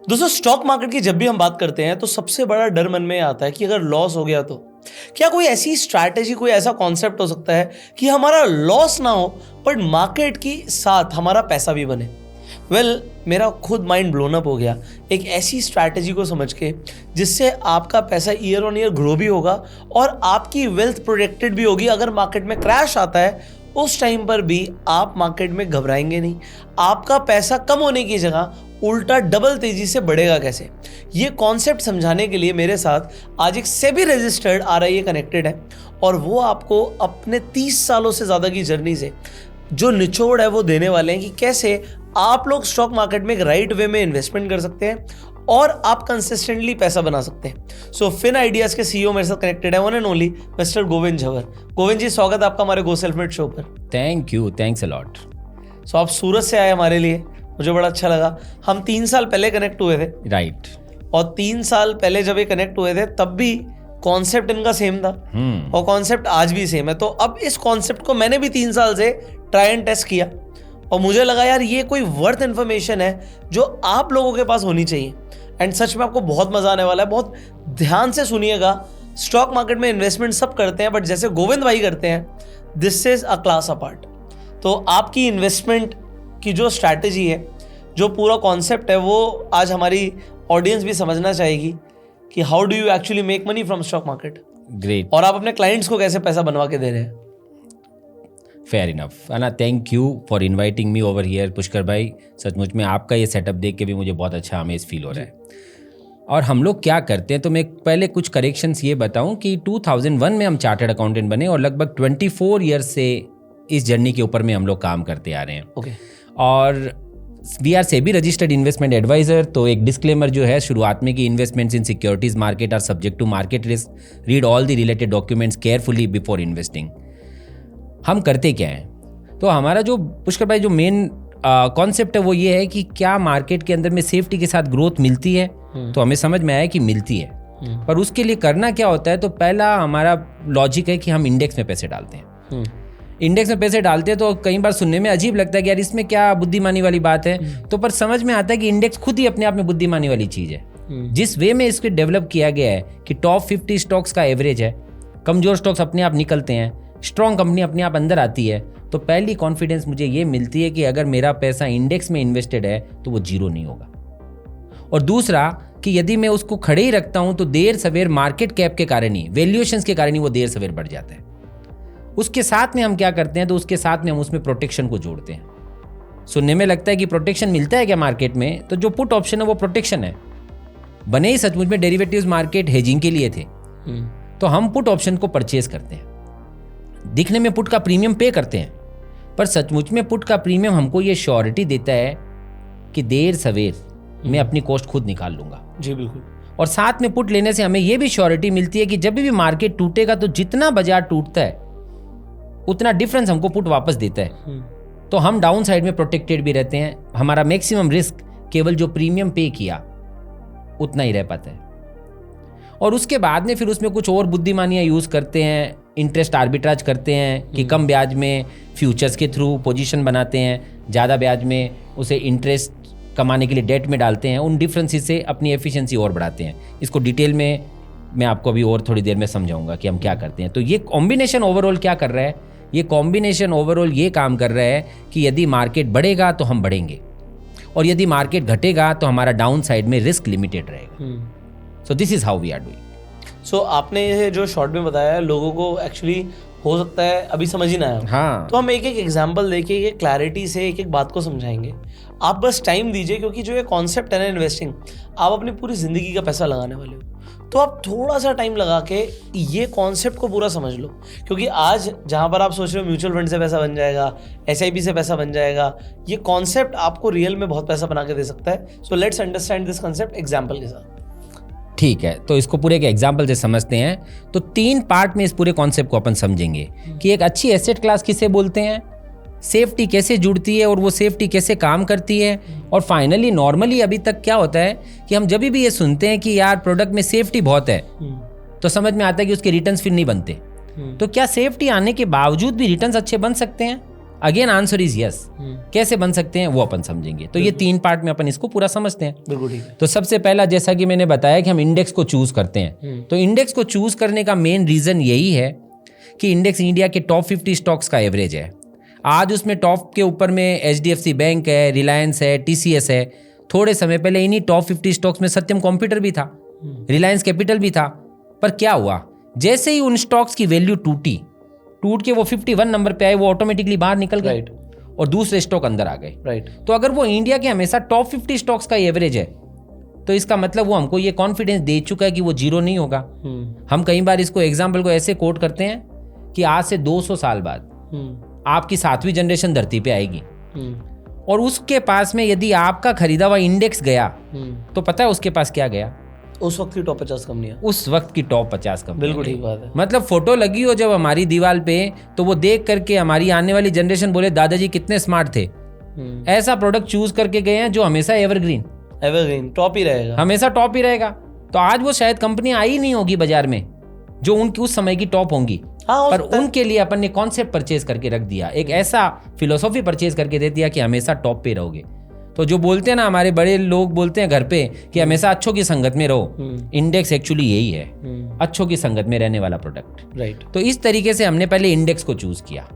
दोस्तों stock market की जब भी हम बात करते हैं तो सबसे बड़ा डर मन में आता है कि अगर लॉस हो गया तो क्या कोई ऐसी स्ट्रैटेजी, कोई ऐसा कॉन्सेप्ट हो सकता है कि हमारा लॉस ना हो बट मार्केट की साथ हमारा पैसा भी बने। मेरा खुद माइंड ब्लोन अप हो गया एक ऐसी स्ट्रैटेजी को समझ के जिससे आपका पैसा ईयर ऑन ईयर ग्रो भी होगा और आपकी वेल्थ प्रोटेक्टेड भी होगी। अगर मार्केट में क्रैश आता है उस टाइम पर भी आप मार्केट में घबराएंगे नहीं, आपका पैसा कम होने की जगह उल्टा डबल तेजी से बढ़ेगा कैसे। ये कॉन्सेप्ट समझाने के लिए मेरे साथ आज एक सेबी रजिस्टर्ड RIA कनेक्टेड है और वो आपको अपने 30 सालों से ज़्यादा की जर्नी से जो निचोड़ है वो देने वाले हैं कि कैसे आप लोग स्टॉक मार्केट में एक राइट वे में इन्वेस्टमेंट कर सकते हैं और आप कंसिस्टेंटली पैसा बना सकते हैं। सो फिन आइडियाज के CEO मेरे साथ कनेक्टेड है, one and only mister Govind Jhawar. Govind ji, स्वागत है आपका हमारे गो सेल्फ मेड शो पर। Thank you, thanks a lot. So आप सूरत से आए हमारे लिए, मुझे बड़ा अच्छा लगा। हम 3 साल पहले कनेक्ट हुए थे, राइट। और 3 साल पहले जब ये कनेक्ट हुए थे तब भी कॉन्सेप्ट इनका सेम था और कॉन्सेप्ट आज भी सेम है। तो अब इस कॉन्सेप्ट को मैंने भी 3 साल से ट्राई एंड टेस्ट किया और मुझे लगा यार ये कोई वर्थ इन्फॉर्मेशन है जो आप लोगों के पास होनी चाहिए। एंड सच में आपको बहुत मजा आने वाला है, बहुत ध्यान से सुनिएगा। स्टॉक मार्केट में इन्वेस्टमेंट सब करते हैं बट जैसे गोविंद भाई करते हैं, this is a class apart. तो आपकी इन्वेस्टमेंट की जो स्ट्रैटेजी है, जो पूरा कॉन्सेप्ट है, वो आज हमारी ऑडियंस भी समझना चाहेगी कि how do you actually make money from stock market. Great. और आप अपने क्लाइंट्स को कैसे पैसा बनवा के दे रहे हैं। फेयर इनफ है ना। Thank you for inviting me over here Pushkar भाई। सचमुच में आपका ये सेटअप देख के भी मुझे बहुत अच्छा अमेज फील हो रहा है। और हम लोग क्या करते हैं, तो मैं पहले कुछ करेक्शंस ये बताऊं कि 2001 में हम चार्टर्ड अकाउंटेंट बने और लगभग 24 ईयर्स से इस जर्नी के ऊपर में हम लोग काम करते आ रहे हैं। ओके। और we are SEBI registered investment adviser. तो एक डिस्क्लेमर जो है शुरुआत में कि investments in securities market are subject to market risk, read all the related documents carefully before investing. हम करते क्या हैं, तो हमारा जो पुष्कर भाई जो मेन कॉन्सेप्ट है वो ये है कि क्या मार्केट के अंदर में सेफ्टी के साथ ग्रोथ मिलती है। तो हमें समझ में आया कि मिलती है, पर उसके लिए करना क्या होता है। तो पहला हमारा लॉजिक है कि हम इंडेक्स में पैसे डालते हैं। इंडेक्स में पैसे डालते हैं तो कई बार सुनने में अजीब लगता है कि यार इसमें क्या बुद्धिमानी वाली बात है, तो पर समझ में आता है कि इंडेक्स खुद ही अपने आप में बुद्धिमानी वाली चीज़ है। जिस वे में इसको डेवलप किया गया है कि टॉप 50 स्टॉक्स का एवरेज है, कमजोर स्टॉक्स अपने आप निकलते हैं, स्ट्रॉन्ग कंपनी अपने आप अंदर आती है। तो पहली कॉन्फिडेंस मुझे ये मिलती है कि अगर मेरा पैसा इंडेक्स में इन्वेस्टेड है तो वो जीरो नहीं होगा। और दूसरा कि यदि मैं उसको खड़े ही रखता हूं तो देर सवेर मार्केट कैप के कारण ही, वैल्यूएशंस के कारण ही वो देर सवेर बढ़ जाता है। उसके साथ में हम क्या करते हैं, तो उसके साथ में हम उसमें प्रोटेक्शन को जोड़ते हैं। सुनने में लगता है कि प्रोटेक्शन मिलता है क्या मार्केट में, तो जो पुट ऑप्शन है वो प्रोटेक्शन है। बने ही सचमुच में डेरिवेटिव्स मार्केट हेजिंग के लिए थे, तो हम पुट ऑप्शन को परचेज करते हैं। दिखने में पुट का प्रीमियम पे करते हैं, पर सचमुच में पुट का प्रीमियम हमको ये श्योरिटी देता है कि देर सवेर मैं अपनी कॉस्ट खुद निकाल लूंगा। जी बिल्कुल। और साथ में पुट लेने से हमें ये भी श्योरिटी मिलती है कि जब भी मार्केट टूटेगा तो जितना बाजार टूटता है उतना डिफरेंस हमको पुट वापस देता है। तो हम डाउन साइड में प्रोटेक्टेड भी रहते हैं। हमारा मैक्सिमम रिस्क केवल जो प्रीमियम पे किया उतना ही रह पाता है। और उसके बाद में फिर उसमें कुछ और बुद्धिमानियाँ यूज़ करते हैं, इंटरेस्ट आर्बिट्राज करते हैं कि कम ब्याज में फ्यूचर्स के थ्रू पोजीशन बनाते हैं, ज़्यादा ब्याज में उसे इंटरेस्ट कमाने के लिए डेट में डालते हैं। उन डिफरेंसेस से अपनी एफिशिएंसी और बढ़ाते हैं। इसको डिटेल में मैं आपको अभी और थोड़ी देर में समझाऊंगा कि हम क्या करते हैं। तो ये कॉम्बिनेशन ओवरऑल क्या कर रहा है, ये कॉम्बिनेशन ओवरऑल ये काम कर रहा है कि यदि मार्केट बढ़ेगा तो हम बढ़ेंगे और यदि मार्केट घटेगा तो हमारा डाउन साइड में रिस्क लिमिटेड रहेगा। So this is how we are doing. So आपने ये जो शॉर्ट में बताया है, लोगों को एक्चुअली हो सकता है अभी समझ ही ना आया। हाँ, तो हम एक एक एग्जांपल देके ये क्लैरिटी से एक एक बात को समझाएंगे। आप बस टाइम दीजिए, क्योंकि जो ये कॉन्सेप्ट है ना इन्वेस्टिंग, आप अपनी पूरी जिंदगी का पैसा लगाने वाले हो, तो आप थोड़ा सा टाइम लगा के ये कॉन्सेप्ट को पूरा समझ लो। क्योंकि आज जहाँ पर आप सोच रहे हो म्यूचुअल फंड से पैसा बन जाएगा, SIP से पैसा बन जाएगा, ये कॉन्सेप्ट आपको रियल में बहुत पैसा बना के दे सकता है। So let's understand this concept example के साथ। ठीक है, तो इसको पूरे के एग्जाम्पल से समझते हैं। तो 3 पार्ट में इस पूरे कॉन्सेप्ट को अपन समझेंगे कि एक अच्छी एसेट क्लास किसे बोलते हैं, सेफ्टी कैसे जुड़ती है और वो सेफ्टी कैसे काम करती है, और फाइनली नॉर्मली अभी तक क्या होता है कि हम जब भी ये सुनते हैं कि यार प्रोडक्ट में सेफ्टी बहुत है, तो समझ में आता है कि उसके रिटर्न्स फिर नहीं बनते। तो क्या सेफ्टी आने के बावजूद भी रिटर्न्स अच्छे बन सकते हैं? Again answer is yes. कैसे बन सकते हैं वो अपन समझेंगे। तो ये 3 पार्ट में अपन इसको पूरा समझते हैं। बिल्कुल ठीक है। तो सबसे पहला, जैसा कि मैंने बताया कि हम इंडेक्स को चूज करते हैं, तो इंडेक्स को चूज करने का मेन रीजन यही है कि इंडेक्स इंडिया के टॉप 50 स्टॉक्स का एवरेज है। आज उसमें टॉप के ऊपर में HDFC बैंक है, रिलायंस है, TCS है। थोड़े समय पहले इन्हीं टॉप 50 स्टॉक्स में सत्यम कंप्यूटर भी था, रिलायंस कैपिटल भी था। पर क्या हुआ, जैसे ही उन स्टॉक्स की वैल्यू टूट के वो 51 नंबर पे आए, वो ऑटोमेटिकली बाहर निकल गए और दूसरे स्टॉक अंदर आ गए। तो अगर वो इंडिया के हमेशा टॉप 50 स्टॉक्स का एवरेज है, तो इसका मतलब वो हमको ये कॉन्फिडेंस दे चुका है कि वो जीरो नहीं होगा। हम कई बार इसको एग्जाम्पल को ऐसे कोट करते हैं कि आज से 200 साल बाद आपकी 7वीं जनरेशन धरती पे आएगी और उसके पास में यदि आपका खरीदा हुआ इंडेक्स गया तो पता है उसके पास क्या गया? उस वक्त की टॉप 50 कंपनियां। उस वक्त की टॉप 50 कंपनियां। बिल्कुल ठीक बात है। मतलब फोटो लगी हो जब हमारी दीवार पे, तो वो देख करके हमारी आने वाली जनरेशन बोले दादाजी कितने स्मार्ट थे। ऐसा प्रोडक्ट चूज करके गए हैं जो हमेशा एवरग्रीन टॉप ही रहेगा, हमेशा टॉप ही रहेगा। तो आज वो शायद कंपनियां आई नहीं होगी बाजार में जो उनकी उस समय की टॉप होंगी, पर उनके लिए अपन ने कॉन्सेप्ट परचेज करके रख दिया, एक ऐसा फिलोसॉफी परचेज करके दे दिया कि हमेशा टॉप पे रहोगे। तो जो बोलते हैं ना, हमारे बड़े लोग बोलते हैं घर पे कि हमेशा अच्छों की संगत में रहो, इंडेक्स एक्चुअली यही है, अच्छों की संगत में रहने वाला प्रोडक्ट। राइट। तो इस तरीके से हमने पहले इंडेक्स को चूज किया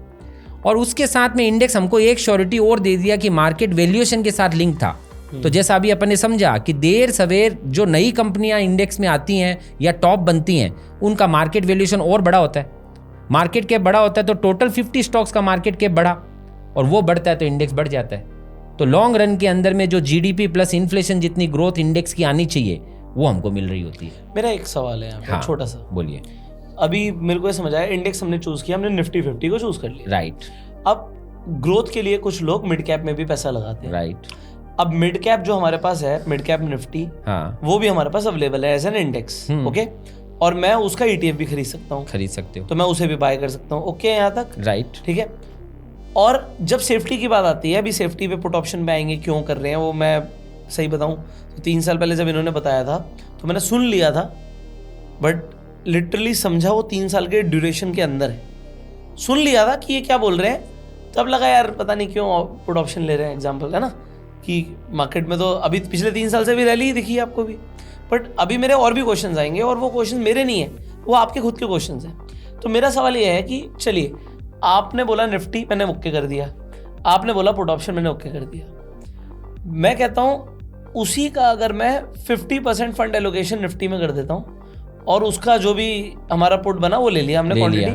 और उसके साथ में इंडेक्स हमको एक श्योरिटी और दे दिया कि मार्केट वैल्यूएशन के साथ लिंक था। तो जैसा अभी अपन ने समझा कि देर सवेर जो नई कंपनियां इंडेक्स में आती हैं या टॉप बनती हैं, उनका मार्केट वैल्यूएशन और बड़ा होता है। मार्केट कैप बड़ा होता है तो टोटल 50 स्टॉक्स का मार्केट कैप बढ़ा और वो बढ़ता है तो इंडेक्स बढ़ जाता है। तो लॉन्ग रन के अंदर में जो GDP प्लस इन्फ्लेशन जितनी ग्रोथ इंडेक्स की आनी चाहिए वो हमको मिल रही होती है। मेरा एक सवाल है यहाँ पे, छोटा सा। बोलिए। अभी मेरे को ये समझ आया, इंडेक्स हमने चूज किया, हमने निफ्टी 50 को चूज कर लिया। राइट। अब ग्रोथ के लिए कुछ लोग मिड कैप में भी पैसा लगाते हैं। राइट। अब मिड कैप जो हमारे पास है, मिड कैप निफ्टी, वो भी हमारे पास अवेलेबल है एज एन इंडेक्स। ओके। और मैं उसका ETF भी खरीद सकता हूँ। खरीद सकते हो। तो मैं उसे भी बाय कर सकता हूँ। ओके, यहाँ तक राइट। ठीक है। और जब सेफ्टी की बात आती है, अभी सेफ्टी पे पुट ऑप्शन पे आएंगे, क्यों कर रहे हैं वो मैं सही बताऊं तो 3 साल पहले जब इन्होंने बताया था तो मैंने सुन लिया था, बट लिटरली समझा वो 3 साल के ड्यूरेशन के अंदर है। सुन लिया था कि ये क्या बोल रहे हैं, तब लगा यार पता नहीं क्यों पुट ऑप्शन ले रहे हैं। एग्जाम्पल है ना कि मार्केट में तो अभी पिछले 3 साल से भी रैली ही दिखी है आपको भी, बट अभी मेरे और भी क्वेश्चंस आएंगे और वो क्वेश्चन मेरे नहीं है, वो आपके खुद के क्वेश्चंस हैं। तो मेरा सवाल ये है कि चलिए, आपने बोला निफ्टी, मैंने ओके कर दिया, आपने बोला पुट ऑप्शन, मैंने ओके कर दिया। मैं कहता हूँ उसी का अगर मैं 50% फंड एलोकेशन निफ्टी में कर देता हूँ और उसका जो भी हमारा पुट बना वो ले लिया हमने क्वांटिटी,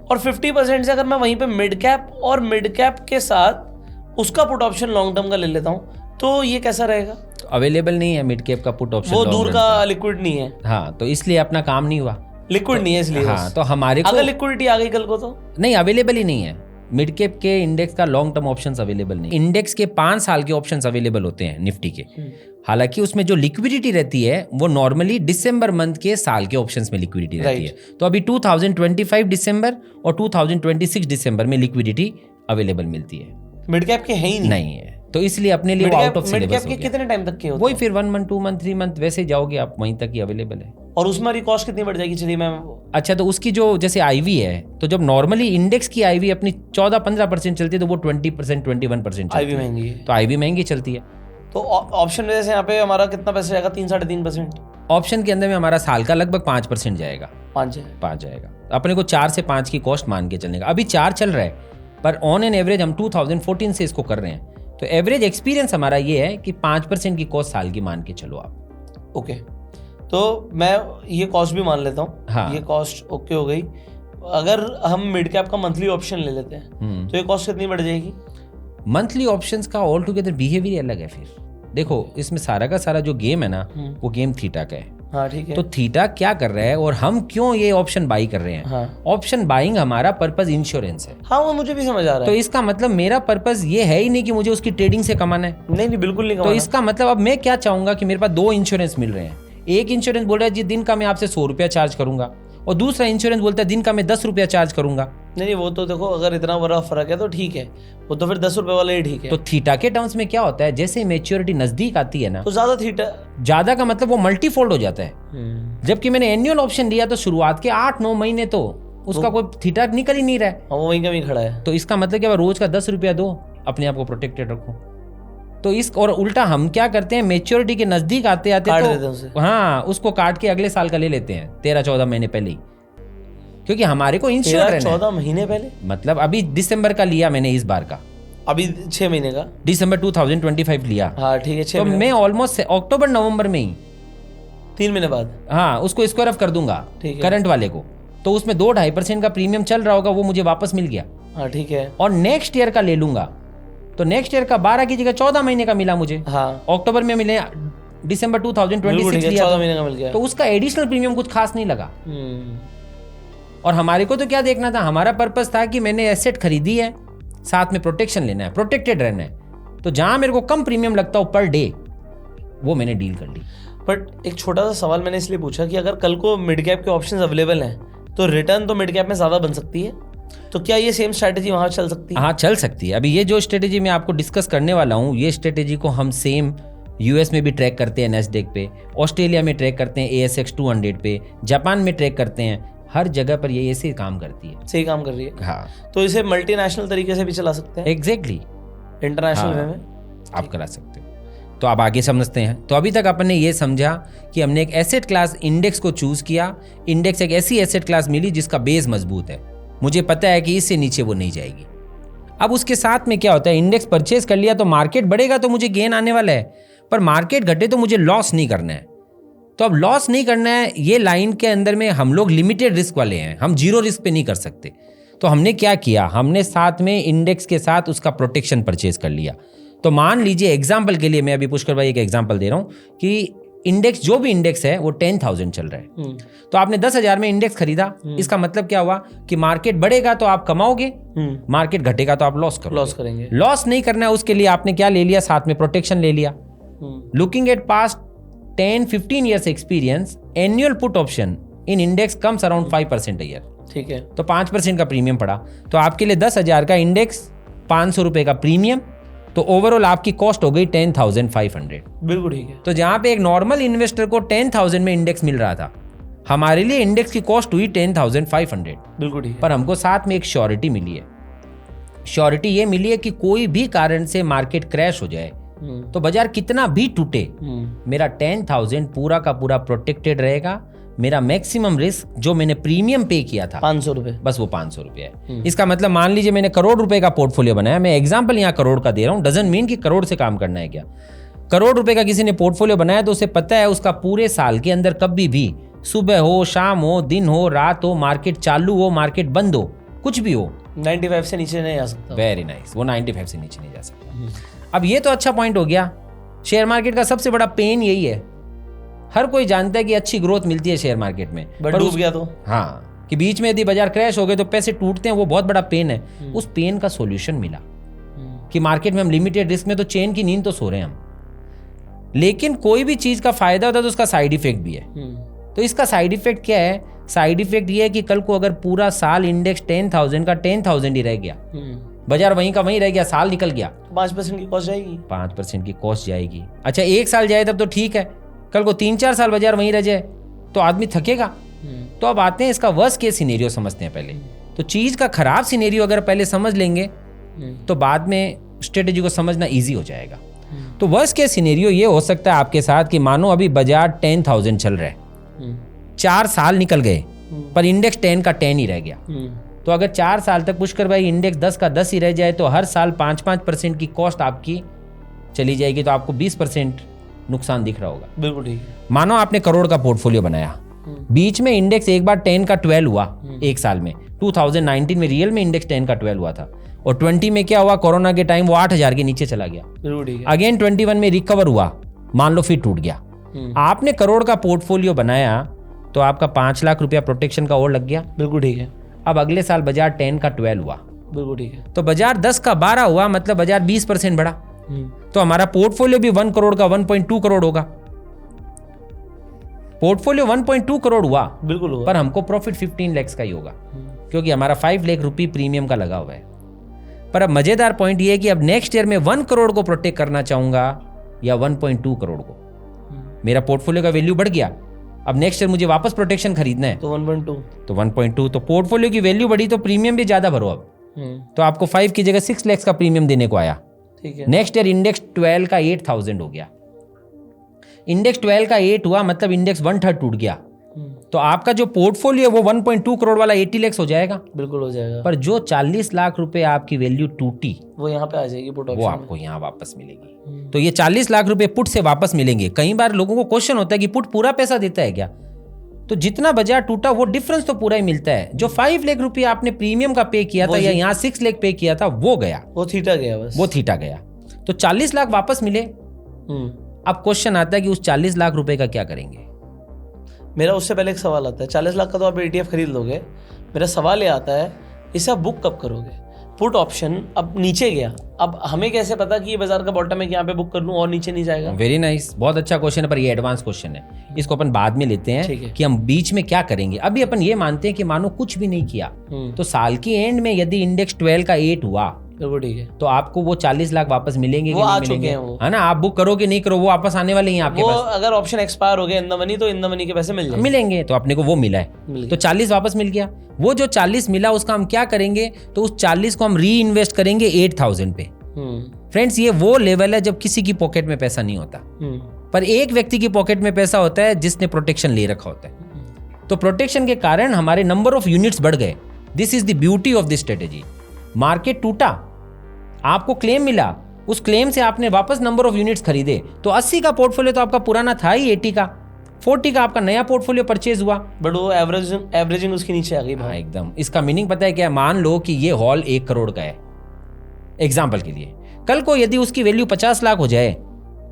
और 50% से अगर मैं वहीं पे मिड कैप और मिड कैप के साथ उसका पुट ऑप्शन लॉन्ग टर्म का ले लेता हूँ, तो ये कैसा रहेगा? अवेलेबल नहीं है मिड कैप का पुट ऑप्शन, वो दूर का लिक्विड नहीं है। हाँ, तो इसलिए अपना काम नहीं हुआ, लिक्विड नहीं है इसलिए। हाँ, तो हमारे को अगर लिक्विडिटी आ गई कल को तो नहीं, अवेलेबल ही नहीं है। मिड कैप के इंडेक्स का लॉन्ग टर्म ऑप्शंस अवेलेबल नहीं। इंडेक्स के 5 साल के ऑप्शंस अवेलेबल होते हैं निफ्टी के। हालांकि उसमें जो लिक्विडिटी रहती है वो नॉर्मली दिसंबर मंथ के साल के ऑप्शंस में लिक्विडिटी रहती है। तो अभी 2025 दिसंबर और 2026 दिसंबर में लिक्विडिटी अवेलेबल मिलती है। मिड कैप के है ही नहीं है, तो इसलिए अपने लिए आउट ऑफ सिलेबस हो गया। मिड कैप के कितने टाइम तक के होते हैं? वही फिर 1 मंथ 2 मंथ 3 मंथ वैसे जाओगे आप, वहीं तक ही अवेलेबल है। और उसमें हमारी कॉस्ट कितनी बढ़ जाएगी? चलिए मैं अच्छा, तो उसकी जो जैसे IV है, तो जब नॉर्मली इंडेक्स की IV अपनी 14-15% चलती है तो वो 20% 21% IV महंगी है। तो IV महंगी चलती है। तो ऑप्शन में जैसे यहाँ पे हमारा कितना पैसा जाएगा? 3-3.5%। ऑप्शन के अंदर में हमारा साल का लगभग 5% जाएगा। 5 जाएगा। अपने को 4 से 5 की कॉस्ट मान के चलने का। अभी 4 चल रहा है, पर ऑन एन एवरेज हम 2014 से इसको कर रहे हैं। तो एवरेज एक्सपीरियंस हमारा ये है कि 5% की कॉस्ट साल की मान के चलो आप। ओके, तो मैं ये कॉस्ट भी मान लेता हूँ। हाँ, ये कॉस्ट ओके हो गई। अगर हम मिड कैप का मंथली ऑप्शन ले लेते हैं तो ये कॉस्ट कितनी बढ़ जाएगी? मंथली ऑप्शंस का ऑल टुगेदर बिहेवियर अलग है। फिर देखो, इसमें सारा का सारा जो गेम है ना, वो गेम थीटा का है। हाँ, ठीक है। तो थीटा क्या कर रहा है और हम क्यों ये ऑप्शन बाई कर रहे हैं? ऑप्शन बाइंग हमारा पर्पस इंश्योरेंस है। हाँ, वो मुझे भी समझ आ रहा है। तो इसका मतलब मेरा पर्पस ये है ही नहीं कि मुझे उसकी ट्रेडिंग से कमाना है। नहीं, बिल्कुल नहीं कमाना। तो इसका मतलब अब मैं क्या चाहूंगा कि मेरे पास 2 इंश्योरेंस मिल रहे हैं। एक इंश्योरेंस बोल रहा है जी दिन का मैं आपसे 100 रुपया चार्ज करूंगा, और दूसरा इंश्योरेंस बोलता है दिन का मैं 10 रुपया चार्ज करूंगा। नहीं, वो तो देखो, अगर इतना बड़ा फर्क है तो ठीक है, वो तो फिर 10 रुपए वाला ही ठीक है। तो थीटा के टर्म्स में क्या होता है, जैसे मैच्योरिटी नजदीक आती है ना, तो ज्यादा थीटा, ज्यादा का मतलब वो मल्टीफोल्ड हो जाता है। जबकि मैंने एनुअल ऑप्शन लिया तो शुरुआत के 8-9 महीने तो उसका कोई थीटा निकल ही नहीं रहा है। हाँ, वो वहीं का वहीं खड़ा है। तो इसका मतलब क्या, रोज का 10 रुपया दो, अपने आप को प्रोटेक्टेड रखो। तो इस और उल्टा हम क्या करते हैं, मेच्योरिटी के नजदीक आते आते काट देते हैं तो उसे। हाँ, उसको काट के अगले साल का ले लेते हैं 13-14 महीने पहले ही, क्योंकि हमारे को इंश्योर रहना है। 14 महीने पहले, मतलब अभी दिसंबर का लिया मैंने इस बार का, अभी 6 महीने का। दिसंबर 2025 लिया। हाँ ठीक है, 6 तो महीने। मैं ऑलमोस्ट अक्टूबर नवंबर में ही 3 महीने बाद। हाँ उसको स्क्वायर ऑफ कर दूंगा ठीक है। करंट वाले को, तो उसमें 2-2.5% का प्रीमियम चल रहा होगा, वो मुझे वापस मिल गया। हाँ ठीक है। और नेक्स्ट ईयर का ले लूंगा, तो नेक्स्ट ईयर का 12 की जगह 14 महीने का मिला मुझे। हाँ अक्टूबर में मिले, दिसंबर बिल्कुल 2026 ठीक है, लिया 14 तो, महीने का मिल गया। तो उसका एडिशनल प्रीमियम कुछ खास नहीं लगा। और हमारे को तो क्या देखना था, हमारा पर्पस था कि मैंने एसेट खरीदी है, साथ में प्रोटेक्शन लेना है, प्रोटेक्टेड रहना है, तो जहां मेरे को कम प्रीमियम लगता हो पर डे, वो मैंने डील कर ली। बट एक छोटा सा सवाल मैंने इसलिए पूछा कि अगर कल को मिड कैप के ऑप्शंस अवेलेबल हैं तो रिटर्न तो मिड कैप में ज़्यादा बन सकती है, तो क्या ये सेम स्ट्रैटेजी वहाँ चल सकती है? हाँ चल सकती है। अभी ये जो स्ट्रेटेजी मैं आपको डिस्कस करने वाला हूँ, ये स्ट्रेटेजी को हम सेम यूएस में भी ट्रैक करते हैं नैस्डैक पे, ऑस्ट्रेलिया में ट्रैक करते हैं ASX 200 पे, जापान में ट्रैक करते हैं, हर जगह पर ये ऐसे काम करती है। सही काम कर रही है। हाँ तो इसे मल्टीनेशनल तरीके से भी चला सकते हैं, एग्जैक्टली, इंटरनेशनल वे हाँ, में आप करा सकते हो। तो आप आगे समझते हैं। तो अभी तक अपन ने ये समझा कि हमने एक एसेट क्लास इंडेक्स को चूज किया। इंडेक्स एक ऐसी एसेट क्लास मिली जिसका बेस मजबूत है, मुझे पता है कि इससे नीचे वो नहीं जाएगी। अब उसके साथ में क्या होता है, इंडेक्स परचेज कर लिया तो मार्केट बढ़ेगा तो मुझे गेन आने वाला है, पर मार्केट घटे तो मुझे लॉस नहीं करना है। तो अब लॉस नहीं करना है, ये लाइन के अंदर में हम लोग लिमिटेड रिस्क वाले हैं, हम जीरो रिस्क पे नहीं कर सकते। तो हमने क्या किया, हमने साथ में इंडेक्स के साथ उसका प्रोटेक्शन परचेज कर लिया। तो मान लीजिए एग्जाम्पल के लिए, मैं अभी पुष्कर भाई एक एग्जाम्पल दे रहा हूँ कि इंडेक्स, जो भी इंडेक्स है वो 10,000 चल रहा है, तो आपने 10,000 में इंडेक्स खरीदा। इसका मतलब क्या हुआ कि मार्केट बढ़ेगा तो आप कमाओगे, मार्केट घटेगा तो आप लॉस करेंगे। लॉस नहीं करना है, उसके लिए आपने क्या ले लिया, साथ में प्रोटेक्शन ले लिया। Looking at past 10-15 years experience, annual put option in index comes around 5% year. ठीक है, तो 5% का प्रीमियम पड़ा, तो आपके लिए 10,000 का इंडेक्स, 500 रुपए का प्रीमियम, तो ओवरऑल आपकी कॉस्ट हो गई 10,500। बिल्कुल ठीक है। तो जहां पे एक नॉर्मल इन्वेस्टर को 10,000 में इंडेक्स मिल रहा था, हमारे लिए इंडेक्स की कॉस्ट हुई 10,500। बिल्कुल ठीक है। पर हमको साथ में एक श्योरिटी मिली है। श्योरिटी ये मिली है कि कोई भी कारण से मार्केट क्रैश हो जाए तो बाजार कितना भी टूटे, मेरा 10,000 पूरा का पूरा प्रोटेक्टेड रहेगा। मेरा मैक्सिमम रिस्क जो मैंने प्रीमियम पे किया था 500 रुपए, बस वो 500 रुपये है। इसका मतलब मान लीजिए मैंने करोड़ रुपए का पोर्टफोलियो बनाया, मैं एग्जांपल यहाँ करोड़ का दे रहा हूँ, डजंट मीन कि करोड़ से काम करना है क्या। करोड़ रुपए का किसी ने पोर्टफोलियो बनाया तो उसे पता है उसका पूरे साल के अंदर कभी भी, सुबह हो, शाम हो, दिन हो, रात हो, मार्केट चालू हो, मार्केट बंद हो, कुछ भी हो, 95 से नीचे नहीं आ सकता। वेरी नाइस, वो 95 से नीचे नहीं जा सकता। अब ये तो अच्छा पॉइंट हो गया। शेयर मार्केट का सबसे बड़ा पेन यही है, हर कोई जानता है कि अच्छी ग्रोथ मिलती है शेयर मार्केट में, बट डूब गया तो, हाँ, कि बीच में यदि बाजार क्रैश हो गए तो पैसे टूटते हैं, वो बहुत बड़ा पेन है। उस पेन का सॉल्यूशन मिला कि मार्केट में हम लिमिटेड रिस्क में तो चैन की नींद तो सो रहे हैं हम, लेकिन कोई भी चीज का फायदा होता है तो उसका साइड इफेक्ट भी है। तो इसका साइड इफेक्ट क्या है, साइड इफेक्ट ये है कि कल को अगर पूरा साल इंडेक्स 10,000 का 10,000 ही रह गया, बाजार वहीं का वहीं रह गया, साल निकल गया, 5% की कॉस्ट जाएगी। 5% की कॉस्ट जाएगी। अच्छा 1 साल जाए तब तो ठीक है, कल को 3-4 साल बाजार वहीं रह जाए तो आदमी थकेगा। तो अब आते हैं इसका वर्स्ट केस सिनेरियो समझते हैं पहले। तो चीज का खराब सिनेरियो अगर पहले समझ लेंगे तो बाद में स्ट्रेटेजी को समझना इजी हो जाएगा। तो वर्स्ट केस सिनेरियो ये हो सकता है आपके साथ कि मानो अभी बाजार 10,000 चल रहा है, 4 साल निकल गए पर इंडेक्स 10 का 10 ही रह गया। तो अगर 4 साल तक पुष्कर भाई इंडेक्स 10 का 10 ही रह जाए तो हर साल 5-5% की कॉस्ट आपकी चली जाएगी, तो आपको 20% नुकसान दिख रहा होगा। बिल्कुल ठीक है। मानो आपने करोड़ का पोर्टफोलियो बनाया, बीच में इंडेक्स एक बार 10 का 12 हुआ, एक साल में 2019 में रियल में इंडेक्स 10 का 12 हुआ था, और 20 में क्या हुआ, कोरोना के टाइम वो 8,000 के नीचे चला गया। बिल्कुल ठीक है। अगेन 21 में रिकवर हुआ, मान लो फिर टूट गया। आपने करोड़ का पोर्टफोलियो बनाया तो आपका 5 लाख रुपया प्रोटेक्शन का और लग गया। बिल्कुल ठीक है। अब अगले साल बाजार 10 का 12 हुआ, बिल्कुल ठीक है। तो बाजार 10 का 12 हुआ, मतलब बाजार 20% बढ़ा। तो हमारा पोर्टफोलियो भी 1 करोड़ का 1.2 करोड़ होगा। पोर्टफोलियो 1.2 करोड़ हुआ, बिल्कुल हुआ, पर हमको प्रॉफिट 15 लाख का ही होगा, क्योंकि हमारा 5 लाख रुपये प्रीमियम का लगा हुआ है। पर अब मजेदार पॉइंट ये है कि अब नेक्स्ट ईयर में 1 करोड़ को प्रोटेक्ट करना चाहूंगा या 1.2 करोड़ को। मेरा पोर्टफोलियो का वैल्यू बढ़ गया, अब नेक्स्ट ईयर मुझे वापस प्रोटेक्शन खरीदना है तो 1.2। तो 1.2, तो पोर्टफोलियो की वैल्यू बढ़ी तो प्रीमियम भी ज्यादा भरो अब। तो आपको 5 की जगह 6 लाख का प्रीमियम देने को आया। ठीक है। नेक्स्ट ईयर इंडेक्स 12 का 8000 हो गया। इंडेक्स 12 का 8 हुआ मतलब इंडेक्स 1/3 टूट गया। तो आपका जो पोर्टफोलियो है वो 1.2 करोड़ वाला 80 लाख हो जाएगा। बिल्कुल हो जाएगा। पर जो 40 लाख रुपए आपकी वैल्यू टूटी वो यहाँ पे आ जाएगी पुट ऑप्शन वो आपको यहाँ वापस मिलेगी। तो ये 40 लाख रुपए पुट से वापस मिलेंगे। कई बार लोगों को क्वेश्चन होता है कि पुट पूरा पैसा देता है क्या? तो जितना बाजार टूटा वो डिफरेंस तो पूरा ही मिलता है। जो 5 लाख रुपए आपने प्रीमियम का पे किया था या यहाँ 6 लाख पे किया था वो गया, वो थीटा गया बस, वो थीटा गया। तो 40 लाख वापस मिले। अब क्वेश्चन आता है कि उस 40 लाख रुपए का क्या करेंगे? मेरा उससे पहले एक सवाल आता है, 40 लाख का तो आप ETF खरीद लोगे, मेरा सवाल ये आता है इसे आप बुक कब करोगे? पुट ऑप्शन अब नीचे गया, अब हमें कैसे पता कि ये बाजार का बॉटम है कि यहाँ पे बुक कर लूं और नीचे नहीं जाएगा? वेरी नाइस, बहुत अच्छा क्वेश्चन है, पर ये एडवांस क्वेश्चन है, इसको अपन बाद में लेते हैं कि हम बीच में क्या करेंगे। अभी अपन ये मानते हैं कि मानो कुछ भी नहीं किया तो साल की एंड में यदि इंडेक्स 12 का 8 हुआ ठीक है तो आपको वो 40 लाख वापस मिलेंगे वो कि आ नहीं चुके मिलेंगे? हैं वो, है ना? आप बुक करो कि नहीं करो वो वापस आने वाले हैं आपके पास। अगर ऑप्शन एक्सपायर हो गया इन द मनी तो इन द मनी के पैसे मिलेंगे। तो अपने को वो मिला है तो 40 वापस मिल गया। वो जो 40 मिला उसका हम क्या करेंगे? तो उस 40 को हम री इन्वेस्ट करेंगे 8000 पे। फ्रेंड्स ये वो लेवल है जब किसी की पॉकेट में पैसा नहीं होता, पर एक व्यक्ति की पॉकेट में पैसा होता है जिसने प्रोटेक्शन ले रखा होता है। तो प्रोटेक्शन के कारण हमारे नंबर ऑफ यूनिट्स बढ़ गए। This is the beauty of this strategy. Market टूटा, आपको क्लेम मिला, उस क्लेम से आपने वापस नंबर ऑफ यूनिट्स खरीदे, तो 80 का पोर्टफोलियो तो आपका पुराना था ही, 80 का 40 का आपका नया पोर्टफोलियो परचेज हुआ, बट वो एवरेजिंग उसकी नीचे आ गई। हाँ एकदम। इसका मीनिंग पता है क्या? मान लो कि ये हॉल 1 करोड़ का है एग्जाम्पल के लिए, कल को यदि उसकी वैल्यू 50 लाख हो जाए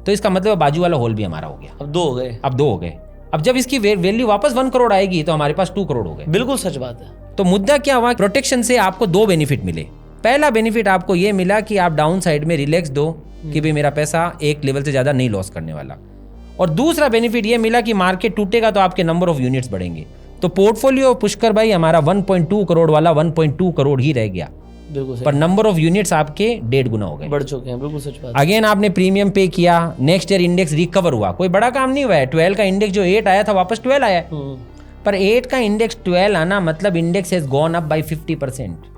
तो इसका मतलब बाजू वाला हॉल भी हमारा हो गया। अब 2 हो गए, अब 2 हो गए। अब जब इसकी वैल्यू वापस 1 करोड़ आएगी तो हमारे पास 2 करोड़ हो गए। बिल्कुल सच बात है। तो मुद्दा क्या हुआ? प्रोटेक्शन से आपको 2 बेनिफिट मिले। पहला बेनिफिट आपको ये मिला कि आप डाउन साइड में रिलैक्स दो कि भाई मेरा पैसा एक लेवल से ज्यादा नहीं लॉस करने वाला। और दूसरा बेनिफिट ये मिला कि मार्केट टूटेगा तो आपके नंबर ऑफ यूनिट्स बढ़ेंगे। तो पोर्टफोलियो पुष्कर भाई हमारा 1.2 करोड़ वाला 1.2 करोड़ ही रह गया, पर नंबर ऑफ यूनिट्स आपके 1.5 गुना हो गए, बढ़ चुके हैं। बिल्कुल सच बात। अगेन आपने प्रीमियम पे किया, नेक्स्ट ईयर इंडेक्स रिकवर हुआ, कोई बड़ा काम नहीं हुआ है। 12 का इंडेक्स जो 8 आया था वापस 12 आया, पर 8 का इंडेक्स 12 आना मतलब index has gone up by 50%।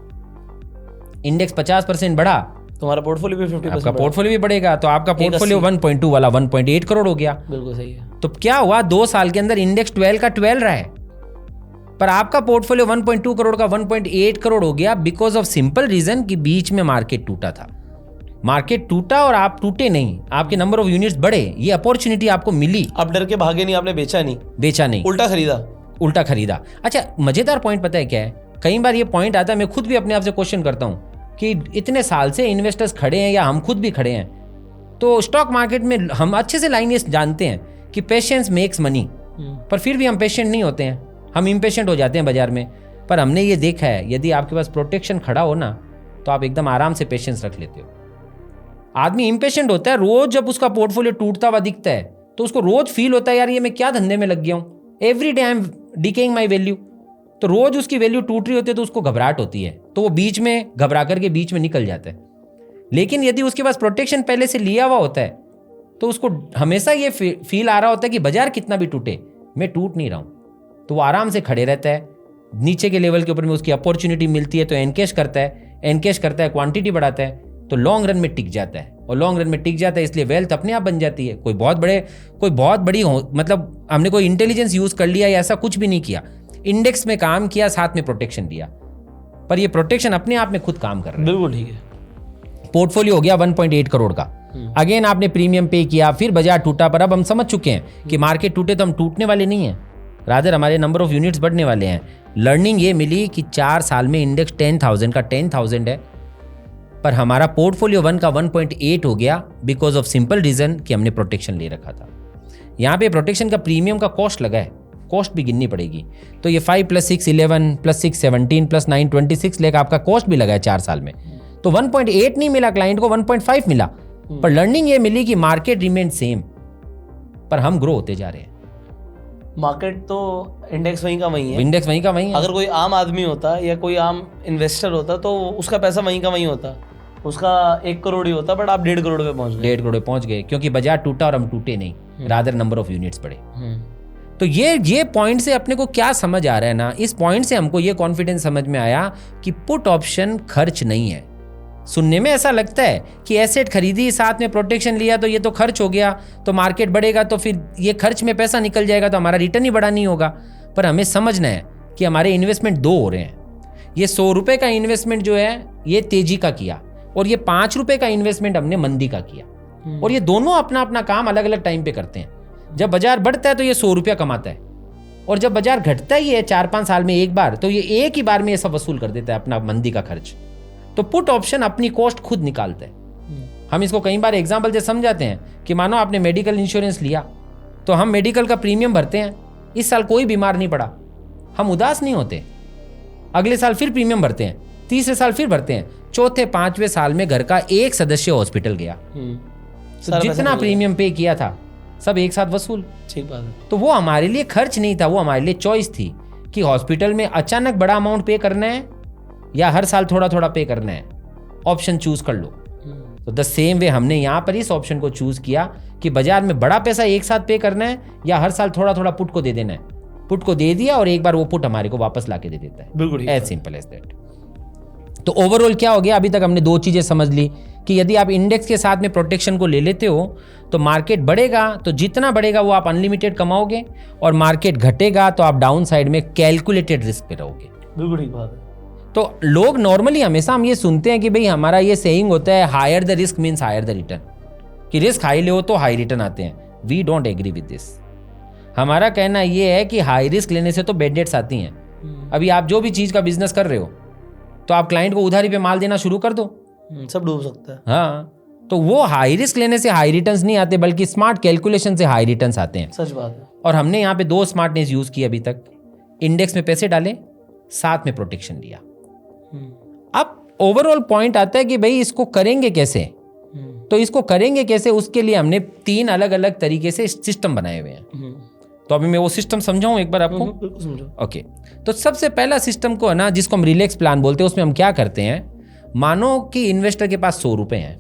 Index 50% बढ़ा, तुम्हारा पोर्टफोलियो भी 50% आपका पोर्टफोलियो भी बढ़ेगा, तो आपका पोर्टफोलियो 1.2 वाला 1.8 करोड़ हो गया। बिल्कुल सही है। तो क्या हुआ? 2 साल के अंदर इंडेक्स 12 का 12 रहा है, पर आपका पोर्टफोलियो 1.2 करोड़ का 1.8 करोड़ हो गया, बिकॉज ऑफ सिंपल रीजन कि बीच में मार्केट टूटा था। मार्केट टूटा और आप टूटे नहीं, आपके नंबर ऑफ यूनिट्स बढ़े, ये अपॉर्चुनिटी आपको मिली। आप डर के भागे नहीं, आपने बेचा नहीं, उल्टा खरीदा। अच्छा मजेदार पॉइंट पता है क्या है? कई बार ये पॉइंट आता है, मैं खुद भी अपने आप से क्वेश्चन करता हूं कि इतने साल से इन्वेस्टर्स खड़े हैं या हम खुद भी खड़े हैं, तो स्टॉक मार्केट में हम अच्छे से लाइन जानते हैं कि पेशेंस मेक्स मनी, पर फिर भी हम पेशेंट नहीं होते हैं, हम इम्पेशेंट हो जाते हैं बाजार में। पर हमने ये देखा है यदि आपके पास प्रोटेक्शन खड़ा हो ना तो आप एकदम आराम से पेशेंस रख लेते हो। आदमी इम्पेशेंट होता है, रोज जब उसका पोर्टफोलियो टूटता हुआ दिखता है तो उसको रोज फील होता है यार ये मैं क्या धंधे में लग गया हूँ, every day I am decaying my value. तो रोज उसकी वैल्यू टूट रही होती है तो उसको घबराहट होती है, तो वो बीच में घबरा करके बीच में निकल जाता है। लेकिन यदि उसके पास प्रोटेक्शन पहले से लिया हुआ होता है तो उसको हमेशा ये फील आ रहा होता है कि बाजार कितना भी टूटे मैं टूट नहीं रहा हूं, तो वो आराम से खड़े रहता है। नीचे के लेवल के ऊपर में उसकी अपॉर्चुनिटी मिलती है तो एनकैश करता है, क्वांटिटी बढ़ाता है, तो लॉन्ग रन में टिक जाता है, और लॉन्ग रन में टिक जाता है इसलिए वेल्थ अपने आप बन जाती है। कोई बहुत बड़ी मतलब हमने कोई इंटेलिजेंस यूज कर लिया या ऐसा कुछ भी नहीं किया, इंडेक्स में काम किया, साथ में प्रोटेक्शन दिया, पर ये प्रोटेक्शन अपने आप में खुद काम कर रहा है। बिल्कुल ठीक है। पोर्टफोलियो हो गया 1.8 करोड़ का, अगेन आपने प्रीमियम पे किया, फिर बाजार टूटा, पर अब हम समझ चुके हैं कि मार्केट टूटे तो हम टूटने वाले नहीं हैं, रादर हमारे नंबर ऑफ यूनिट्स बढ़ने वाले हैं। लर्निंग ये मिली कि 4 साल में इंडेक्स 10,000 का 10,000 है, पर हमारा पोर्टफोलियो 1 का 1.8 हो गया बिकॉज ऑफ सिंपल रीजन कि हमने प्रोटेक्शन ले रखा था। यहाँ पे प्रोटेक्शन का प्रीमियम का कॉस्ट लगा है, कॉस्ट भी गिननी पड़ेगी, तो ये 5 + 6 11 + 6 17 + 9 26 लाख आपका कॉस्ट भी लगा है 4 साल में। तो 1.8 नहीं मिला क्लाइंट को, 1.5 मिला, पर लर्निंग ये मिली कि मार्केट रिमेन सेम, पर हम ग्रो होते जा रहे हैं। मार्केट तो इंडेक्स वहीं का वहीं है, इंडेक्स वहीं का वहीं है। अगर कोई आम आदमी होता या कोई आम इन्वेस्टर होता तो उसका पैसा वहीं का वहीं होता, उसका 1 करोड़ ही होता, बट आप 1.5 करोड़ पे पहुंच गए। 1.5 करोड़ पे पहुंच गए क्योंकि बाजार टूटा और हम टूटे नहीं, रादर नंबर ऑफ यूनिट्स बढ़े। तो ये पॉइंट से अपने को क्या समझ आ रहा है ना, इस पॉइंट से हमको ये कॉन्फिडेंस समझ में आया कि पुट ऑप्शन खर्च नहीं है। सुनने में ऐसा लगता है कि एसेट खरीदी साथ में प्रोटेक्शन लिया तो ये तो खर्च हो गया, तो मार्केट बढ़ेगा तो फिर ये खर्च में पैसा निकल जाएगा तो हमारा रिटर्न ही बड़ा नहीं होगा। पर हमें समझना है कि हमारे इन्वेस्टमेंट 2 हो रहे हैं। ये 100 रुपये का इन्वेस्टमेंट जो है ये तेजी का किया, और ये 5 रुपये का इन्वेस्टमेंट हमने मंदी का किया, और ये दोनों अपना अपना काम अलग अलग टाइम पे करते हैं। जब बाजार बढ़ता है तो ये 100 रुपया कमाता है, और जब बाजार घटता ही है 4-5 साल में एक बार, तो ये एक ही बार में ये सब वसूल कर देता है अपना मंदी का खर्च। तो पुट ऑप्शन अपनी कॉस्ट खुद निकालता है। हम इसको कई बार एग्जाम्पल से समझाते हैं कि मानो आपने मेडिकल इंश्योरेंस लिया, तो हम मेडिकल का प्रीमियम भरते हैं, इस साल कोई बीमार नहीं पड़ा, हम उदास नहीं होते, अगले साल फिर प्रीमियम भरते हैं, तीसरे साल फिर भरते हैं, चौथे 5वें साल में घर का एक सदस्य हॉस्पिटल गया, तो जितना प्रीमियम पे किया था सब एक साथ वसूल। ठीक बात है। तो वो हमारे लिए खर्च नहीं था, वो हमारे लिए चॉइस थी कि हॉस्पिटल में अचानक बड़ा अमाउंट पे करना है या हर साल थोड़ा थोड़ा पे करना है, ऑप्शन चूज कर लो। तो द सेम वे हमने यहाँ पर इस ऑप्शन को चूज किया कि बाजार में बड़ा पैसा एक साथ पे करना है या हर साल थोड़ा थोड़ा पुट को दे देना है। पुट को दे दिया और एक बार वो पुट हमारे को वापस ला के दे देता है, बिल्कुल एज सिंपल एज दैट। तो ओवरऑल क्या हो गया, अभी तक हमने 2 चीजें समझ ली कि यदि आप इंडेक्स के साथ में प्रोटेक्शन को ले लेते हो तो मार्केट बढ़ेगा, तो जितना बढ़ेगा वो आप अनलिमिटेड कमाओगे, और मार्केट घटेगा तो आप डाउन साइड में कैलकुलेटेड रिस्क पे रहोगे। बिल्कुल ठीक बात है। तो लोग नॉर्मली हमेशा हम ये सुनते हैं कि भाई हमारा ये सेइंग होता है higher the risk means higher the return, कि रिस्क हाई ले हो तो हाई रिटर्न आते हैं। We don't agree with this. हमारा कहना ये है कि हाई रिस्क लेने से तो बैड डेट्स आती हैं। अभी आप जो भी चीज का बिजनेस कर रहे हो तो आप क्लाइंट को उधारी पे माल देना शुरू कर दो, सब डूब सकता है। हाँ, तो वो हाई रिस्क लेने से हाई रिटर्न्स नहीं आते, बल्कि स्मार्ट कैलकुलेशन से हाई रिटर्न्स आते हैं। सच बात है। और हमने यहाँ पे 2 स्मार्टनेस यूज की अभी तक, इंडेक्स में पैसे डाले, साथ में प्रोटेक्शन लिया। अब ओवरऑल पॉइंट आता है कि भाई इसको करेंगे कैसे, तो इसको करेंगे कैसे, उसके लिए हमने 3 अलग अलग तरीके से सिस्टम बनाए हुए हैं। तो अभी मैं वो सिस्टम समझाऊं एक बार आपको। बिल्कुल समझो। ओके, तो सबसे पहला सिस्टम को है ना, जिसको हम रिलैक्स प्लान बोलते हैं, उसमें हम क्या करते हैं, मानो कि इन्वेस्टर के पास 100 रुपए हैं,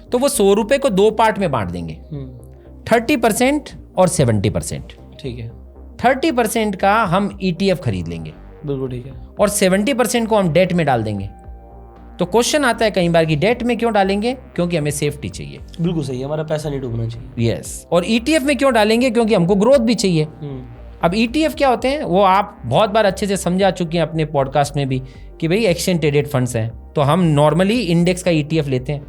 तो वो 100 रुपए को 2 पार्ट में बांट देंगे, 30% और 70%। ठीक है। 30% का हम ETF खरीद लेंगे, बिल्कुल ठीक है। और 70% को हम डेट में डाल देंगे। तो क्वेश्चन आता है कई बार कि डेट में क्यों डालेंगे, क्योंकि हमें सेफ्टी चाहिए। बिल्कुल सही है, हमारा पैसा नहीं डूबना चाहिए। यस। और ETF में क्यों डालेंगे, क्योंकि हमको ग्रोथ भी चाहिए। अब ETF क्या होते हैं वो आप बहुत बार अच्छे से समझा चुके हैं अपने पॉडकास्ट में भी कि भाई एक्सचेंज ट्रेडेड फंड्स हैं। तो हम नॉर्मली इंडेक्स का ETF लेते हैं,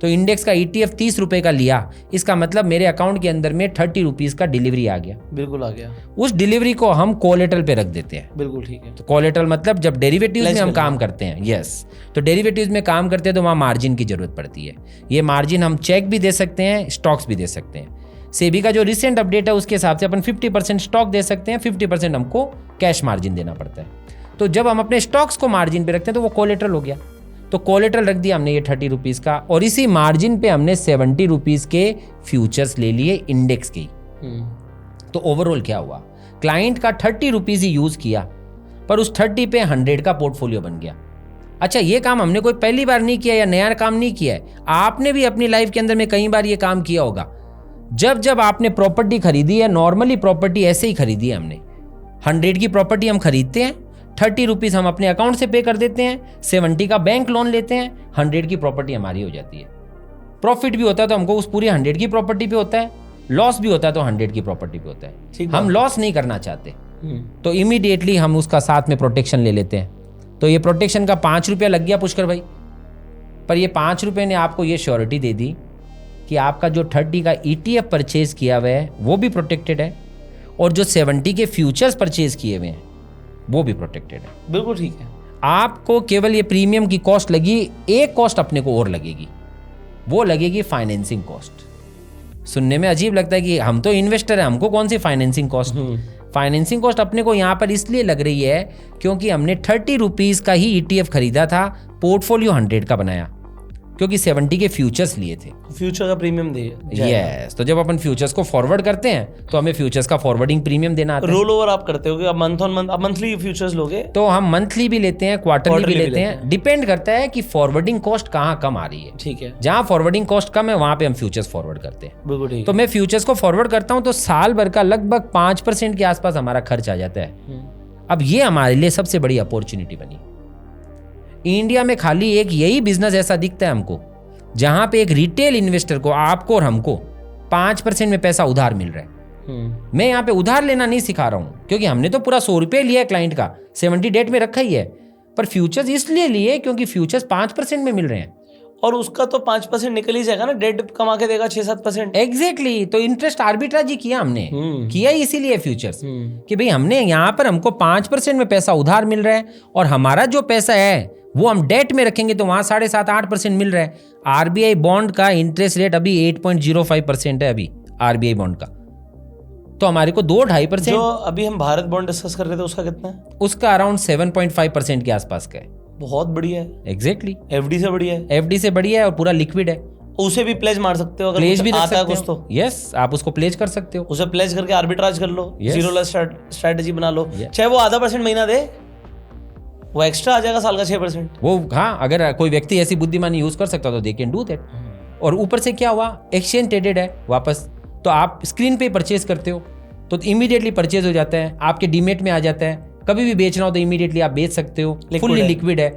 तो इंडेक्स का ETF 30 रुपए का लिया, इसका मतलब मेरे अकाउंट के अंदर में 30 रुपीज का डिलीवरी आ गया। बिल्कुल आ गया। उस डिलीवरी को हम कोलेटरल पे रख देते हैं। बिल्कुल ठीक है। तो कोलेटरल मतलब जब डेरिवेटिव्स में हम काम करते हैं, यस, तो डेरिवेटिव्स में काम करते हैं तो वहाँ मार्जिन की जरूरत पड़ती है। ये मार्जिन हम चेक भी दे सकते हैं, स्टॉक्स भी दे सकते हैं। सेबी का जो रिसेंट अपडेट है उसके हिसाब से अपन 50% स्टॉक दे सकते हैं, 50% हमको कैश मार्जिन देना पड़ता है। तो जब हम अपने स्टॉक्स को मार्जिन पे रखते हैं तो वो कोलेटरल हो गया। तो कोलेटरल रख दिया हमने ये 30 रुपीज का, और इसी मार्जिन पे हमने 70 रुपीज के फ्यूचर्स ले लिए इंडेक्स की। तो ओवरऑल क्या हुआ, क्लाइंट का 30 रुपीज ही यूज किया, पर उस 30 पे 100 का पोर्टफोलियो बन गया। अच्छा, ये काम हमने कोई पहली बार नहीं किया या नया काम नहीं किया है, आपने भी अपनी लाइफ के अंदर में कई बार ये काम किया होगा। जब जब आपने प्रॉपर्टी खरीदी है, नॉर्मली प्रॉपर्टी ऐसे ही खरीदी है हमने, 100 की प्रॉपर्टी हम खरीदते हैं, 30 रुपीज हम अपने अकाउंट से पे कर देते हैं, 70 का बैंक लोन लेते हैं, 100 की प्रॉपर्टी हमारी हो जाती है। प्रॉफिट भी होता है तो हमको उस पूरी 100 की प्रॉपर्टी पे होता है, लॉस भी होता है तो 100 की प्रॉपर्टी पे होता है। हम लॉस नहीं करना चाहते, तो इमीडिएटली हम उसका साथ में प्रोटेक्शन ले लेते हैं। तो ये प्रोटेक्शन का 5 रुपया लग गया पुष्कर भाई, पर ये 5 रुपये ने आपको ये श्योरिटी दे दी कि आपका जो 30 का ETF परचेज किया हुआ है वो भी प्रोटेक्टेड है, और जो 70 के फ्यूचर्स परचेज किए हुए हैं वो भी प्रोटेक्टेड है। बिल्कुल ठीक है। आपको केवल ये प्रीमियम की कॉस्ट लगी, एक कॉस्ट अपने को और लगेगी, वो लगेगी फाइनेंसिंग कॉस्ट। सुनने में अजीब लगता है कि हम तो इन्वेस्टर हैं, हमको कौन सी फाइनेंसिंग कॉस्ट। फाइनेंसिंग कॉस्ट अपने को यहाँ पर इसलिए लग रही है क्योंकि हमने 30 रुपीज का ही ETF खरीदा था, पोर्टफोलियो 100 का बनाया, क्योंकि 70 के फ्यूचर्स लिए थे। फ्यूचर का प्रीमियम दे यस, तो जब अपन फ्यूचर्स को फॉरवर्ड करते हैं तो हमें फ्यूचर्स का फॉरवर्डिंग प्रीमियम देना आता है। रोल ओवर आप करते हो कि आप मंथ ऑन मंथ, आप मंथली फ्यूचर्स लोगे? तो हम मंथली भी लेते हैं, क्वार्टरली भी लेते हैं, डिपेंड करता है कि फॉरवर्डिंग कॉस्ट कहाँ कम आ रही है। ठीक है, जहाँ फॉरवर्डिंग कॉस्ट कम है वहां पे हम फ्यूचर्स फॉरवर्ड करते हैं। बिल्कुल ठीक तो मैं फ्यूचर्स को फॉरवर्ड करता हूँ तो साल भर का लगभग 5% के आसपास हमारा खर्च आ जाता है। अब ये हमारे लिए सबसे बड़ी अपॉर्चुनिटी बनी। इंडिया में खाली एक यही बिजनेस ऐसा दिखता है हमको जहां पे एक रिटेल इन्वेस्टर को, आपको और हमको 5% में पैसा उधार मिल रहा है। मैं यहाँ पे उधार लेना नहीं सिखा रहा हूँ, क्योंकि हमने तो पूरा 100 रुपये लिया है क्लाइंट का, 70 डेट में रखा ही है, पर फ्यूचर्स इसलिए लिए क्योंकि फ्यूचर्स 5% में मिल रहे हैं। और उसका तो 5% निकल ही जाएगा ना, डेट कमा के देगा 6-7%। एग्जैक्टली, तो इंटरेस्ट आर्बिट्राज ही किया हमने, किया ही इसीलिए फ्यूचर्स कि भाई हमने यहाँ पर हमको 5% में पैसा उधार मिल रहा है और हमारा जो पैसा है वो हम डेट में रखेंगे तो वहां 7.5-8% मिल रहा है। आरबीआई बॉन्ड का इंटरेस्ट रेट अभी 8.05% है अभी आरबीआई बॉन्ड का, तो हमारे को 2-2.5%। जो अभी हम भारत बॉन्ड डिस्कस कर रहे थे उसका कितना है? उसका अराउंड 7.5% के आसपास का है। बहुत बढ़िया है। एग्जैक्टली, एफडी से बढ़िया है। एफडी से बढ़िया है और पूरा लिक्विड है। उसे भी प्लेज मार सकते हो, अगर प्लेज भी आता है कुछ तो। यस, आप उसको प्लेज कर सकते हो, उसे प्लेज करके आर्बिट्राज कर लो, Yes. जीरो लेस स्ट्रेटजी बना लो। चाहे वो 0.5% महीना दे, वो एक्स्ट्रा आ जाएगा साल का 6%। वो हाँ, अगर कोई व्यक्ति ऐसी बुद्धिमानी यूज कर सकता तो दे कैन डू दैट। और ऊपर से क्या हुआ, एक्सचेंज ट्रेडेड है वापस, तो आप स्क्रीन पे परचेज करते हो तो इमीडिएटली परचेज हो जाता है, आपके डीमेट में आ जाता है, कभी भी बेचना हो तो इमीडिएटली आप बेच सकते हो, फुल्ली लिक्विड है,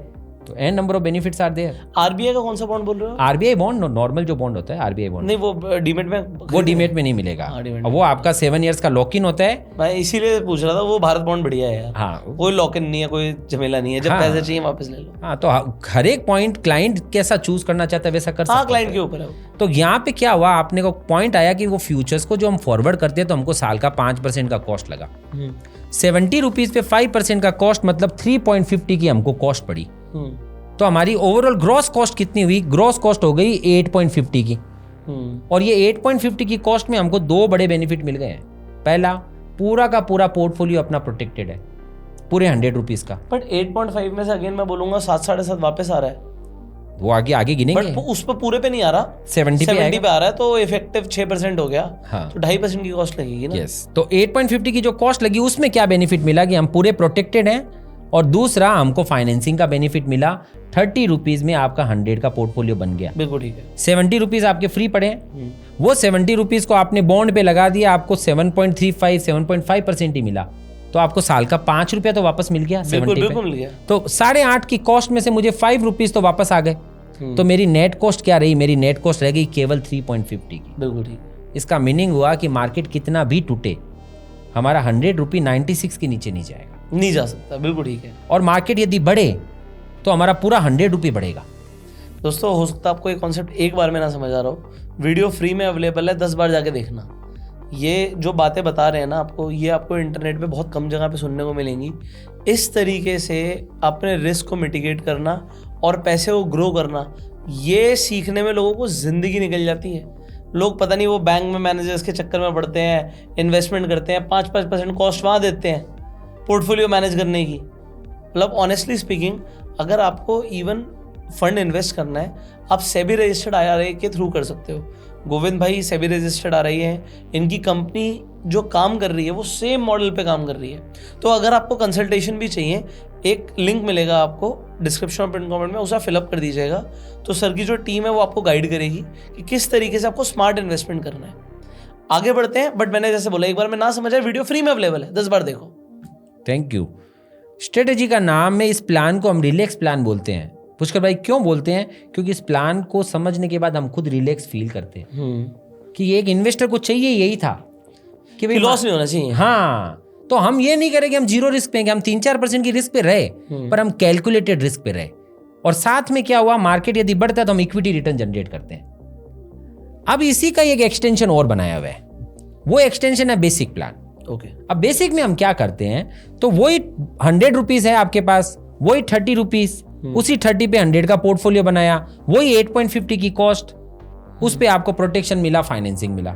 तो an number of benefits are there. RBI का कौन सा बॉन्ड बोल रहे हो? आरबीआई बॉन्ड, नॉर्मल जो बॉन्ड होता है आरबीआई बॉन्ड नहीं, वो डीमेट में, वो डीमेट में नहीं मिलेगा। वो आपका 7 इयर्स का लॉक इन होता है। मैं इसीलिए पूछ रहा था, वो भारत बॉन्ड बढ़िया है यार। हाँ, कोई लॉक इन नहीं है, कोई झमेला नहीं है, जब पैसे चाहिए वापस ले लो। हाँ, तो हर एक पॉइंट क्लाइंट कैसा चूज करना चाहता है वैसा कर सकता है। क्लाइंट के ऊपर है। तो यहाँ पे क्या हुआ, आपने को पॉइंट आया कि वो फ्यूचर्स को जो हम फॉरवर्ड करते हैं तो हमको साल का 5% का कॉस्ट लगा। 70 रुपीज पे 5% का कॉस्ट मतलब 3.50 की हमको कॉस्ट पड़ी। तो हमारी ओवरऑल ग्रॉस कॉस्ट कितनी हुई? ग्रॉस कॉस्ट हो गई 8.50 की। और ये 8.50 की कॉस्ट में हमको 2 बड़े बेनिफिट मिल गए हैं। पहला, पूरा का पूरा पोर्टफोलियो अपना प्रोटेक्टेड है पूरे 100 रुपीज का। बट 8.5 में से अगेन मैं बोलूंगा 7-7.5 वापस आ रहा है। वो आगे गिनेंगे, बट उस पर पूरे पे नहीं आ रहा, 70 पे आ रहा है, तो इफेक्टिव 6% हो गया। हाँ, तो 2.5% की कॉस्ट लगेगी ना। यस, तो 8.50 की जो कॉस्ट लगी उसमें क्या बेनिफिट मिला कि हम पूरे प्रोटेक्टेड हैं, और दूसरा हमको फाइनेंसिंग का बेनिफिट मिला। 30 रुपीज में आपका 100 का पोर्टफोलियो बन गया। बिल्कुल ठीक है। 70 रुपीज आपके फ्री पड़े, वो 70 रुपीज को आपने बॉन्ड पे लगा दिया, आपको 7.35-7.5% ही मिला, तो आपको साल का 5 रुपया तो वापस मिल गया। बिल्कुल मिल गया। तो 8.5 की कॉस्ट में से मुझे 5 रुपीज तो वापस आ गए। तो मेरी नेट कॉस्ट क्या रही? मेरी नेट कॉस्ट रह गई केवल 3.50 की। बिल्कुल ठीक। इसका मीनिंग हुआ कि मार्केट कितना भी टूटे, हमारा 100 रुपी 96 के नीचे नहीं जाएगा, नहीं जा सकता। बिल्कुल ठीक है। और मार्केट यदि बढ़े तो हमारा पूरा 100 रुपये बढ़ेगा। दोस्तों, हो सकता है आपको ये कॉन्सेप्ट एक बार में ना समझ आ रहा हो, वीडियो फ्री में अवेलेबल है, 10 बार जाके देखना। ये जो बातें बता रहे हैं ना आपको, ये आपको इंटरनेट पे बहुत कम जगह पे सुनने को मिलेंगी। इस तरीके से अपने रिस्क को मिटिगेट करना और पैसे को ग्रो करना, ये सीखने में लोगों को ज़िंदगी निकल जाती है। लोग पता नहीं वो बैंक में मैनेजर्स के चक्कर में पड़ते हैं, इन्वेस्टमेंट करते हैं, 5% कॉस्ट वहाँ देते हैं पोर्टफोलियो मैनेज करने की। मतलब ऑनेस्टली स्पीकिंग, अगर आपको इवन फंड इन्वेस्ट करना है, आप सेबी रजिस्टर्ड IRA के थ्रू कर सकते हो। गोविंद भाई सेबी रजिस्टर्ड RIA हैं, इनकी कंपनी जो काम कर रही है वो सेम मॉडल पे काम कर रही है। तो अगर आपको कंसल्टेशन भी चाहिए, एक लिंक मिलेगा आपको डिस्क्रिप्शन और पिन कमेंट में, उसे फिलअप कर दीजिएगा। तो सर की जो टीम है वो आपको गाइड करेगी कि किस तरीके से आपको स्मार्ट इन्वेस्टमेंट करना है। आगे बढ़ते हैं, बट मैंने जैसे बोला, एक बार में ना समझ आए, वीडियो फ्री में अवेलेबल है, 10 बार देखो। Thank you. स्ट्रेटेजी का नाम में इस प्लान को हम रिलैक्स प्लान बोलते हैं। पुष्कर भाई क्यों बोलते हैं? क्योंकि इस प्लान को समझने के बाद हम खुद रिलैक्स फील करते हैं कि एक इन्वेस्टर को चाहिए यही था कि भाई लॉस नहीं होना चाहिए। हाँ, तो हम ये नहीं करें कि हम 0 रिस्क पे, हम 3-4% की रिस्क पे रहे, पर हम कैलकुलेटेड रिस्क पे रहे। और साथ में क्या हुआ, मार्केट यदि बढ़ता है तो हम इक्विटी रिटर्न जनरेट करते हैं। अब इसी का एक एक्सटेंशन और बनाया हुआ है, वो एक्सटेंशन है बेसिक प्लान। ओके। अब बेसिक में हम क्या करते हैं, तो वही 100 रुपीज है आपके पास, वही 30 रुपीज, उसी 30 पे 100 का पोर्टफोलियो बनाया, वही 8.50 की कॉस्ट, उस पे आपको प्रोटेक्शन मिला, फाइनेंसिंग मिला।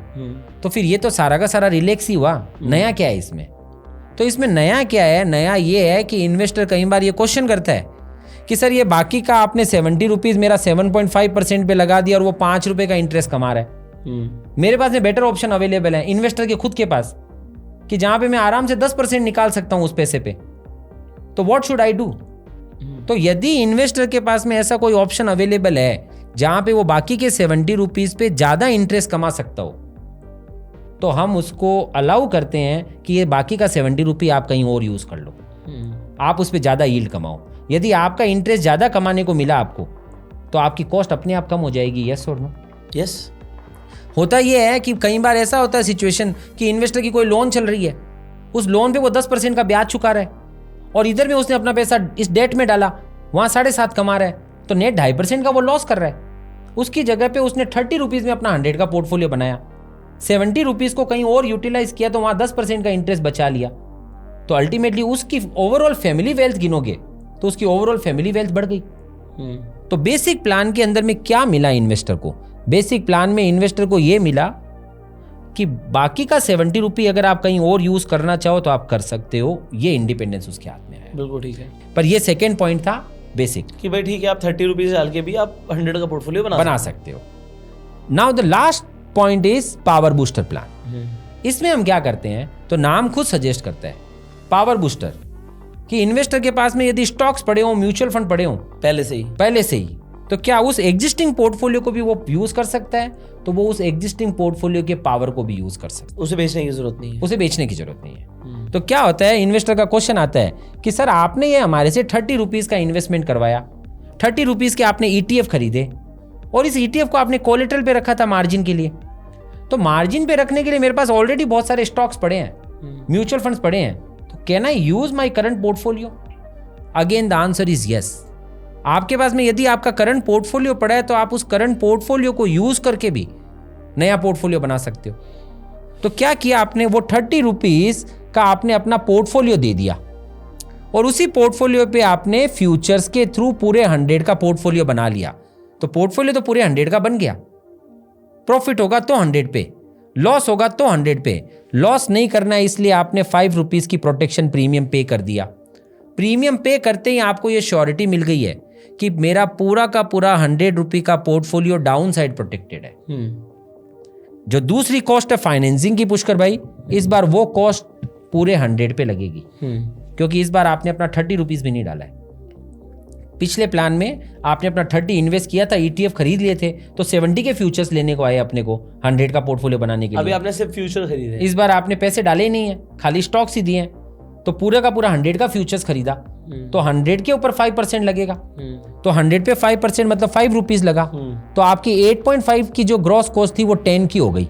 तो फिर ये तो सारा का सारा रिलैक्स ही हुआ। नया क्या है इसमें? तो इसमें नया क्या है? नया ये है कि इन्वेस्टर कई बार ये क्वेश्चन करता है कि सर ये बाकी का आपने 70 रुपीज मेरा 7.5% पे लगा दिया और वो 5 रुपए का इंटरेस्ट कमा रहा है। मेरे पास में बेटर ऑप्शन अवेलेबल है इन्वेस्टर के खुद के पास कि जहां पे मैं आराम से 10% निकाल सकता हूं उस पैसे पे, तो व्हाट शुड आई डू? तो यदि इन्वेस्टर के पास में ऐसा कोई ऑप्शन अवेलेबल है जहां पे वो बाकी के 70 रुपीज पे ज्यादा इंटरेस्ट कमा सकता हो, तो हम उसको अलाउ करते हैं कि ये बाकी का 70 रुपये आप कहीं और यूज कर लो, आप उस पर ज्यादा यील्ड कमाओ। यदि आपका इंटरेस्ट ज्यादा कमाने को मिला आपको, तो आपकी कॉस्ट अपने आप कम हो जाएगी। यस और नो? यस। होता यह है कि कई बार ऐसा होता है सिचुएशन कि इन्वेस्टर की कोई लोन चल रही है, उस लोन पे वो 10% का ब्याज चुका रहा है और इधर में उसने अपना पैसा इस डेट में डाला, वहां 7.5 कमा रहा है, तो नेट 2.5% का वो लॉस कर रहा है। उसकी जगह पे उसने 30 रुपीज में अपना 100 का पोर्टफोलियो बनाया, 70 रुपीज को कहीं और यूटिलाइज किया तो वहां 10% का इंटरेस्ट बचा लिया, तो अल्टीमेटली उसकी ओवरऑल फैमिली वेल्थ गिनोगे तो उसकी ओवरऑल फैमिली वेल्थ बढ़ गई। तो बेसिक प्लान के अंदर में क्या मिला इन्वेस्टर को? बेसिक प्लान में इन्वेस्टर को यह मिला कि बाकी का 70 रुपये अगर आप कहीं और यूज करना चाहो तो आप कर सकते हो, ये इंडिपेंडेंस उसके हाथ में है। बिल्कुल ठीक है। पर ये सेकेंड पॉइंट था बेसिक कि भाई ठीक है, आप 30 रुपीज डाल के भी आप 100 का पोर्टफोलियो बना सकते हो। Now the last point is power booster plan. इसमें हम क्या करते हैं, तो नाम खुद सजेस्ट करता है पावर बूस्टर, कि इन्वेस्टर के पास में यदि स्टॉक्स पड़े हो, म्यूचुअल फंड पड़े हो पहले से ही, तो क्या उस एग्जिस्टिंग पोर्टफोलियो को भी वो यूज कर सकता है, तो वो उस एग्जिस्टिंग पोर्टफोलियो के पावर को भी यूज कर सकता है। उसे बेचने की जरूरत नहीं है। तो क्या होता है, इन्वेस्टर का क्वेश्चन आता है कि सर आपने ये हमारे से 30 रुपीज का इन्वेस्टमेंट करवाया, 30 रुपीज के आपने ETF खरीदे और इस ETF को आपने कोलेटरल पे रखा था मार्जिन के लिए, तो मार्जिन पे रखने के लिए मेरे पास ऑलरेडी बहुत सारे स्टॉक्स पड़े हैं, म्यूचुअल फंड्स पड़े हैं, तो can I use my current portfolio? Again the answer is yes. आपके पास में यदि आपका करंट पोर्टफोलियो पड़ा है तो आप उस करंट पोर्टफोलियो को यूज करके भी नया पोर्टफोलियो बना सकते हो। तो क्या किया आपने, वो 30 रुपीज का आपने अपना पोर्टफोलियो दे दिया और उसी पोर्टफोलियो पे आपने फ्यूचर्स के थ्रू पूरे 100 का पोर्टफोलियो बना लिया, तो पोर्टफोलियो तो पूरे 100 का बन गया। प्रॉफिट होगा तो 100 पे, लॉस होगा तो 100 पे। लॉस नहीं करना है इसलिए आपने 5 रुपीज की प्रोटेक्शन प्रीमियम पे कर दिया। प्रीमियम पे करते ही आपको यह श्योरिटी मिल गई है कि मेरा पूरा का पूरा 100 रुपये का पोर्टफोलियो डाउन साइड प्रोटेक्टेड है। जो दूसरी कॉस्ट है फाइनेंसिंग की पुष्कर भाई, इस बार वो कॉस्ट पूरे 100 पे लगेगी, क्योंकि इस बार आपने अपना 30 रुपीज भी नहीं डाला है। पिछले प्लान में आपने अपना 30 इन्वेस्ट किया था, ETF खरीद लिए थे, तो 70 के फ्यूचर्स लेने को आए अपने को 100 का पोर्टफोलियो बनाने के लिए। अभी आपने सिर्फ फ्यूचर खरीदे, इस बार आपने पैसे डाले ही नहीं है, खाली स्टॉक्स ही दिए हैं, तो पूरा का पूरा 100 का फ्यूचर्स खरीदा, तो 100 के ऊपर 5% लगेगा, तो 100 पे 5% मतलब 5 रुपीज लगा, तो आपकी 8.5 की जो ग्रॉस कॉस्ट थी वो 10 की हो गई।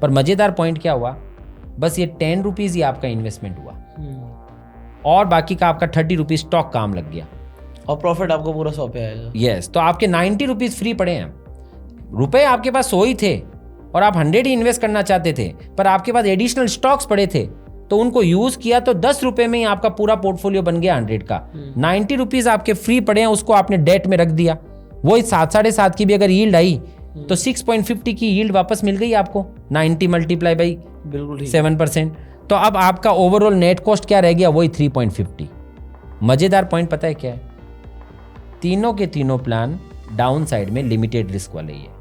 पर मजेदार पॉइंट क्या हुआ, बस ये 10 रुपीज ही आपका इन्वेस्टमेंट हुआ और बाकी का आपका 30 रुपीज स्टॉक काम लग गया और प्रॉफिट आपको पूरा 100 पे आएगा। यस, तो आपके 90 रुपीज फ्री पड़े हैं। रुपए आपके पास 100 ही थे और आप 100 ही इन्वेस्ट करना चाहते थे, पर आपके पास एडिशनल स्टॉक्स पड़े थे, तो उनको यूज किया तो 10 रुपए में ही आपका पूरा पोर्टफोलियो बन गया 100 का। 90 रुपीज आपके फ्री पड़े हैं, उसको आपने डेट में रख दिया, वही 7.5 की भी अगर यील्ड आई तो 6.50 की यील्ड वापस मिल गई आपको, 90 मल्टीप्लाई बाई 7%। तो अब आपका ओवरऑल नेट कॉस्ट क्या रह गया, वही 3.50। मजेदार पॉइंट पता है क्या है, तीनों के तीनों प्लान डाउन साइड में लिमिटेड रिस्क वाले ही है।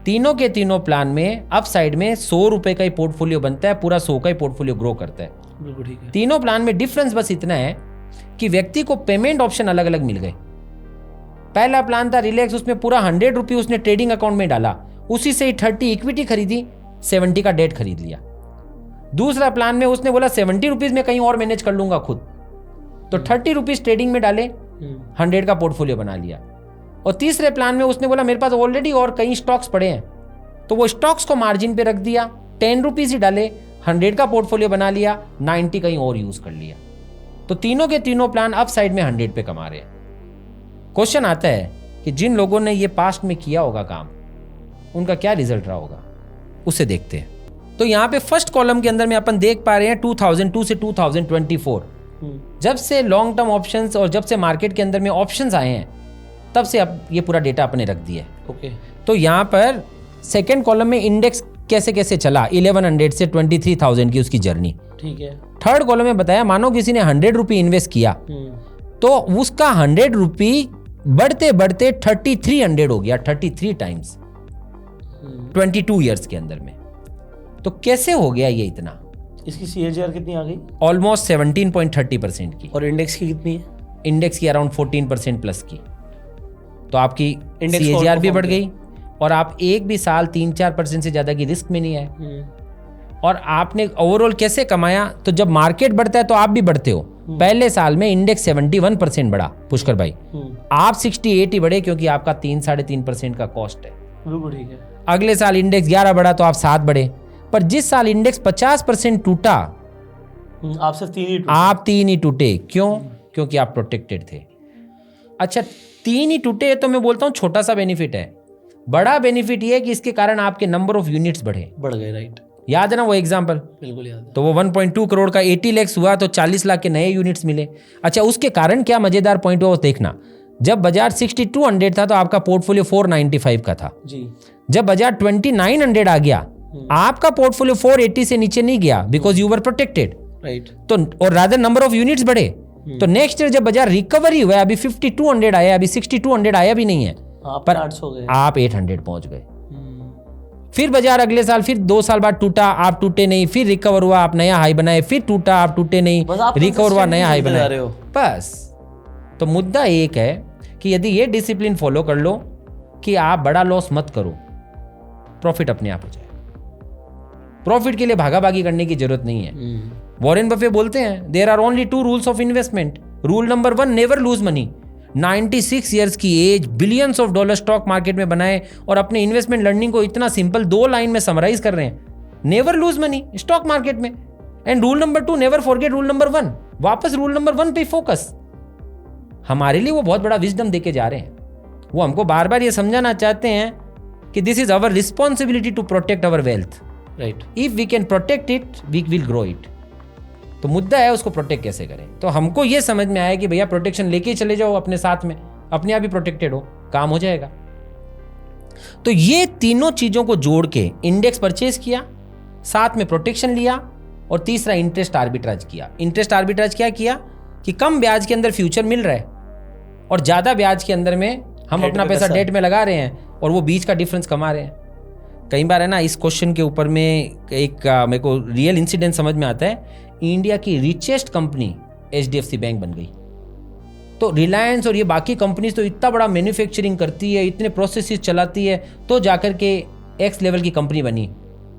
तीनों के तीनों प्लान में अप साइड में 100 रुपए का ही पोर्टफोलियो बनता है, पूरा 100 का ही पोर्टफोलियो ग्रो करता है। बिल्कुल ठीक है। तीनों प्लान में डिफरेंस बस इतना है कि व्यक्ति को पेमेंट ऑप्शन अलग अलग मिल गए। पहला प्लान था रिलैक्स, उसमें पूरा 100 रुपये उसने ट्रेडिंग अकाउंट में डाला, उसी से ही 30 इक्विटी खरीदी, 70 का डेट खरीद लिया। दूसरा प्लान में उसने बोला 70 रुपीज में कहीं और मैनेज कर लूंगा खुद, तो 30 रुपीज ट्रेडिंग में डाले, 100 का पोर्टफोलियो बना लिया। और तीसरे प्लान में उसने बोला मेरे पास ऑलरेडी और कई स्टॉक्स पड़े हैं, तो वो स्टॉक्स को मार्जिन पे रख दिया, 10 रुपीज ही डाले, 100 का पोर्टफोलियो बना लिया, 90 कहीं और यूज कर लिया। तो तीनों के तीनों प्लान अप साइड में 100 पे कमा रहे हैं। क्वेश्चन आता है कि जिन लोगों ने ये पास्ट में किया होगा काम, उनका क्या रिजल्ट रहा होगा, उसे देखते हैं। तो यहाँ पे फर्स्ट कॉलम के अंदर में अपन देख पा रहे हैं 2002 से 2024, जब से लॉन्ग टर्म ऑप्शंस और जब से मार्केट के अंदर में ऑप्शंस आए हैं, तब से अब ये पूरा डेटा अपने रख दिया है। ओके। तो यहाँ पर सेकंड कॉलम में इंडेक्स कैसे कैसे चला, 1100 से 23,000 की उसकी जर्नी। ठीक है। थर्ड कॉलम में बताया मानो किसी ने 100 रुपये इन्वेस्ट किया, तो उसका 100 रुपी बढ़ते बढ़ते 3300 हो गया, 33 टाइम्स 22 ईयर्स के अंदर में। तो कैसे हो गया ये इतना? इसकी CAGR कितनी आ गई? ऑलमोस्ट 17.30% की। और इंडेक्स की कितनी है? इंडेक्स की अराउंड 14% प्लस की। तो आपकी इंडेक्स CAGR भी बढ़ गई और आप एक भी साल 3-4% से ज्यादा की रिस्क में नहीं आए। और आपने ओवरऑल कैसे कमाया? तो जब मार्केट बढ़ता है तो आप भी बढ़ते हो। पहले साल में इंडेक्स 71% बढ़ा पुष्कर भाई, आप 68 ही बढ़े क्योंकि आपका 3-3.5% का कॉस्ट है। बिल्कुल ठीक है। अगले साल इंडेक्स 11 बढ़ा तो आप 7 बढ़े। पर जिस साल इंडेक्स 50% टूटा, आप सिर्फ 3 ही टूटे। आप 3 ही टूटे। क्यों? क्योंकि आप प्रोटेक्टेड थे। अच्छा, 3 ही टूटे तो मैं बोलता हूं छोटा सा बेनिफिट है। बड़ा बेनिफिट ये है कि इसके कारण आपके नंबर ऑफ यूनिट्स बढ़ गए। राइट, याद है ना वो एग्जांपल? बिल्कुल याद है। तो वो 1.2 करोड़ का 80 लाख हुआ तो 40 लाख के नए यूनिट्स मिले। अच्छा, उसके कारण क्या मजेदार पॉइंट हुआ देखना। जब बाजार 6200 था तो आपका पोर्टफोलियो 495 का था जी। जब बाजार 2900 आ गया, आपका पोर्टफोलियो 480 से नीचे नहीं गया because you were protected. Right. तो और रादर नंबर ऑफ यूनिट्स बढ़े। तो नेक्स्ट ईयर जब बाजार रिकवरी हुआ, अभी 5200 आया, अभी 6200 आया भी नहीं है, पर 800 गए, आप 800 पहुंच गए। फिर बाजार अगले साल फिर 2 साल बाद टूटा, आप टूटे नहीं, फिर रिकवर हुआ, आप नया हाई बनाए, फिर टूटा, आप टूटे नहीं, रिकवर हुआ, नया हाई बनाए। बस। तो मुद्दा एक है कि यदि ये डिसिप्लिन फॉलो कर लो कि आप बड़ा लॉस मत करो, प्रॉफिट अपने आप हो जाए। प्रॉफिट के लिए भागाभागी करने की जरूरत नहीं है। वॉरेन बफे बोलते हैं there are only 2 rules of investment. Rule number 1, never lose money. 96 years की age, billions of dollar stock market में बनाए और अपने इन्वेस्टमेंट लर्निंग को इतना सिंपल 2 लाइन में समराइज कर रहे हैं। Never lose money stock market में। And rule number 2, never forget rule number 1। वापस रूल नंबर 1 पे फोकस। हमारे लिए वो बहुत बड़ा विजडम देके जा रहे हैं। वो हमको बार बार ये समझाना चाहते हैं कि this is our responsibility to protect our wealth. Right. If we can protect it, we will grow it. तो मुद्दा है उसको प्रोटेक्ट कैसे करें। तो हमको ये समझ में आया कि भैया प्रोटेक्शन लेके चले जाओ अपने साथ में, अपने आप ही प्रोटेक्टेड हो, काम हो जाएगा। तो ये तीनों चीजों को जोड़ के इंडेक्स परचेज किया, साथ में प्रोटेक्शन लिया, और तीसरा इंटरेस्ट आर्बिट्राज किया। इंटरेस्ट आर्बिट्राज क्या किया कि कम ब्याज के अंदर फ्यूचर मिल रहा है और ज्यादा ब्याज के अंदर में हम अपना पैसा डेट में लगा रहे हैं और वो बीच का डिफरेंस कमा रहे हैं। कई बार है ना, इस क्वेश्चन के ऊपर में एक मेरे को रियल इंसिडेंट समझ में आता है। इंडिया की रिचेस्ट कंपनी HDFC बैंक बन गई। तो रिलायंस और ये बाकी कंपनीज तो इतना बड़ा मैन्युफैक्चरिंग करती है, इतने प्रोसेसेस चलाती है, तो जाकर के X लेवल की कंपनी बनी।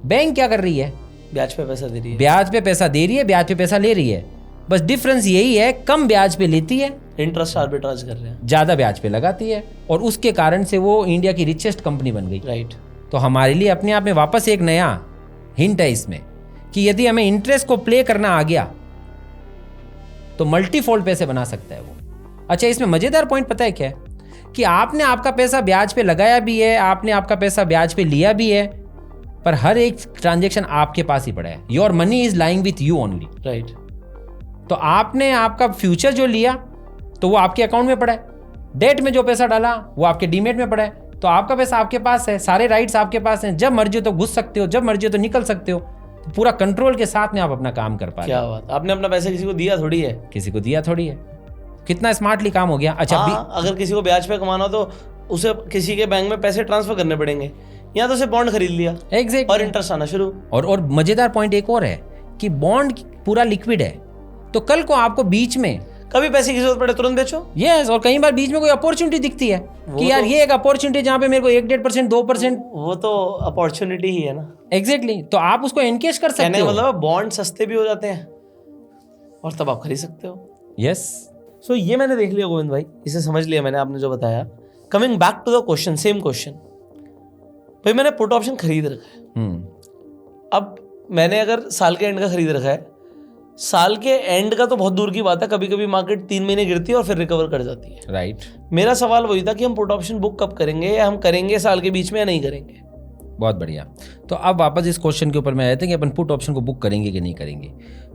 बैंक क्या कर रही है? ब्याज पे पैसा दे रही है। ब्याज पे पैसा दे रही है, ब्याज पे पैसा ले रही है। बस डिफरेंस यही है, कम ब्याज पे लेती है, इंटरेस्ट आर्बिट्राज कर रहे हैं, ज्यादा ब्याज पे लगाती है, और उसके कारण से वो इंडिया की रिचेस्ट कंपनी बन गई। राइट। तो हमारे लिए अपने आप में वापस एक नया हिंट है इसमें कि यदि हमें इंटरेस्ट को प्ले करना आ गया तो मल्टीफोल्ड पैसे बना सकता है वो। अच्छा, इसमें मजेदार पॉइंट पता है क्या है कि आपने आपका पैसा ब्याज पे लगाया भी है, आपने आपका पैसा ब्याज पे लिया भी है, पर हर एक ट्रांजेक्शन आपके पास ही पड़ा है। Your money is lying with you only. Right. तो आपने आपका फ्यूचर जो लिया तो वो आपके अकाउंट में पड़ा है, डेट में जो पैसा डाला वो आपके डीमेट में पड़ा है। तो आपका पैसा आपके पास है, सारे राइट्स आपके पास हैं, जब मर्जी हो तो घुस सकते हो, जब मर्जी हो तो निकल सकते हो। तो पूरा कंट्रोल के साथ में आप अपना काम कर पा रहे हो। क्या बात, आपने अपना पैसा किसी को दिया थोड़ी है। किसी को दिया थोड़ी है। कितना स्मार्टली काम हो गया। अच्छा, अगर किसी को ब्याज पे कमाना हो तो उसे किसी के बैंक में पैसे ट्रांसफर करने पड़ेंगे, यहाँ तो उसे बॉन्ड खरीद लिया, एग्जैक्टली, और इंटरेस्ट आना शुरू। और मजेदार पॉइंट एक और है कि बॉन्ड पूरा लिक्विड है, तो कल को आपको बीच में कभी पैसे की जरूरत पड़े तुरंत बेचो। यस, और कई बार बीच में कोई अपॉर्चुनिटी दिखती है कि यार ये एक अपॉर्चुनिटी जहाँ पे मेरे को 1-1.5%, 2%, वो तो अपॉर्चुनिटी ही है ना। एग्जैक्टली। तो आप उसको एनकेज कर सकते हो। मतलब बॉन्ड सस्ते भी हो जाते हैं और तब आप खरीद सकते हो। यस। सो ये मैंने देख लिया गोविंद भाई, इसे समझ लिया मैंने, आपने जो बताया। Coming back to the question, same question भाई, मैंने पुट ऑप्शन खरीद रखा है। अब मैंने अगर साल के एंड का खरीद रखा है, साल के एंड का तो बहुत दूर की बात है, कभी कभी मार्केट 3 महीने गिरती है और फिर रिकवर कर जाती है। राइट। मेरा सवाल वही था कि हम पुट ऑप्शन बुक कब करेंगे, या हम करेंगे साल के बीच में या नहीं करेंगे। बहुत बढ़िया। तो अब वापस इस क्वेश्चन के ऊपर मैं आए थे कि अपन पुट ऑप्शन को बुक करेंगे कि नहीं करेंगे।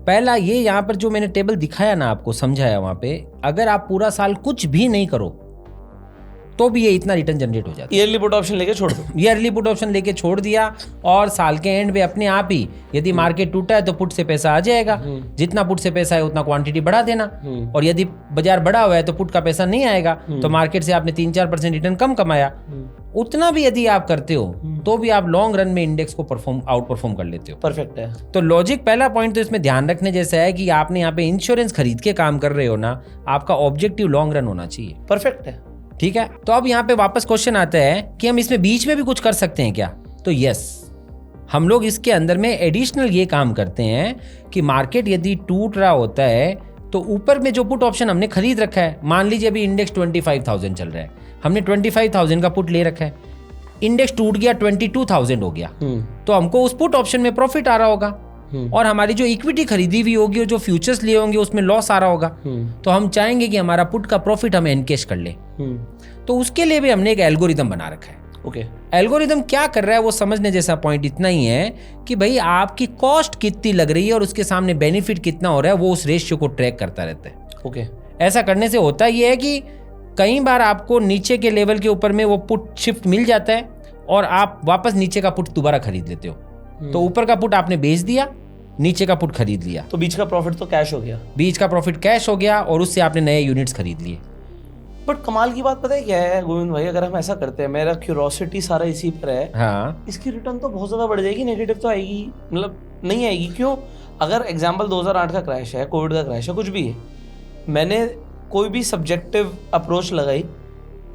पहला ये, यहाँ पर जो मैंने टेबल दिखाया ना आपको, समझाया वहाँ पे, अगर आप पूरा साल कुछ भी नहीं करो तो भी ये इतना रिटर्न जनरेट हो जाता है। ईयरली पुट ऑप्शन लेके छोड़ दो। ईयरली पुट ऑप्शन लेके छोड़ दिया और साल के एंड में अपने आप ही यदि मार्केट टूटा है तो पुट से पैसा आ जाएगा, जितना पुट से पैसा है उतना क्वांटिटी बढ़ा देना, और यदि बाजार बढ़ा हुआ है तो पुट का पैसा नहीं आएगा, तो मार्केट से आपने 3-4% रिटर्न कम कमाया। उतना भी यदि आप करते हो तो भी आप लॉन्ग रन में इंडेक्स को आउट परफॉर्म कर लेते हो। परफेक्ट है। तो लॉजिक पहला पॉइंट तो इसमें ध्यान रखने जैसा है कि आपने यहाँ पे इंश्योरेंस खरीद के काम कर रहे हो ना, आपका ऑब्जेक्टिव लॉन्ग रन होना चाहिए। परफेक्ट है। ठीक है, तो अब यहाँ पे वापस क्वेश्चन आता है कि हम इसमें बीच में भी कुछ कर सकते हैं क्या? तो यस, हम लोग इसके अंदर में एडिशनल ये काम करते हैं कि मार्केट यदि टूट रहा होता है तो ऊपर में जो पुट ऑप्शन हमने खरीद रखा है, मान लीजिए अभी इंडेक्स 25,000 चल रहा है, हमने 25,000 का पुट ले रखा है, इंडेक्स टूट गया 22,000 हो गया, तो हमको उस पुट ऑप्शन में प्रॉफिट आ रहा होगा, और हमारी जो इक्विटी खरीदी हुई होगी और जो फ्यूचर्स लिए होंगे उसमें लॉस आ रहा होगा, तो हम चाहेंगे कि हमारा पुट का प्रॉफिट हम एनकेश कर ले। तो उसके लिए भी हमने एक एल्गोरिदम बना रखा है। ओके। एल्गोरिदम क्या कर रहा है वो समझने जैसा पॉइंट इतना ही है कि भाई आपकी कॉस्ट कितनी लग रही है और उसके सामने बेनिफिट कितना हो रहा है, वो उस रेशियो को ट्रैक करता रहता है। ओके। ऐसा करने से होता ये है कि कई बार आपको नीचे के लेवल के ऊपर में वो पुट शिफ्ट मिल जाता है और आप वापस नीचे का पुट दोबारा खरीद लेते हो। तो ऊपर का पुट आपने बेच दिया, नीचे का पुट खरीद लिया, तो बीच का प्रॉफिट तो कैश हो गया। बीच का प्रॉफिट कैश हो गया और उससे आपने नए यूनिट्स खरीद लिए। बट कमाल की बात पता है क्या है गोविंद भाई, अगर हम ऐसा करते हैं, मेरा क्यूरोसिटी सारा इसी पर है, हाँ, इसकी रिटर्न तो बहुत ज्यादा बढ़ जाएगी, नेगेटिव तो आएगी, मतलब नहीं आएगी। क्यों? अगर एग्जांपल 2008 का क्रैश है, कोविड का क्रैश है, कुछ भी है, मैंने कोई भी सब्जेक्टिव अप्रोच लगाई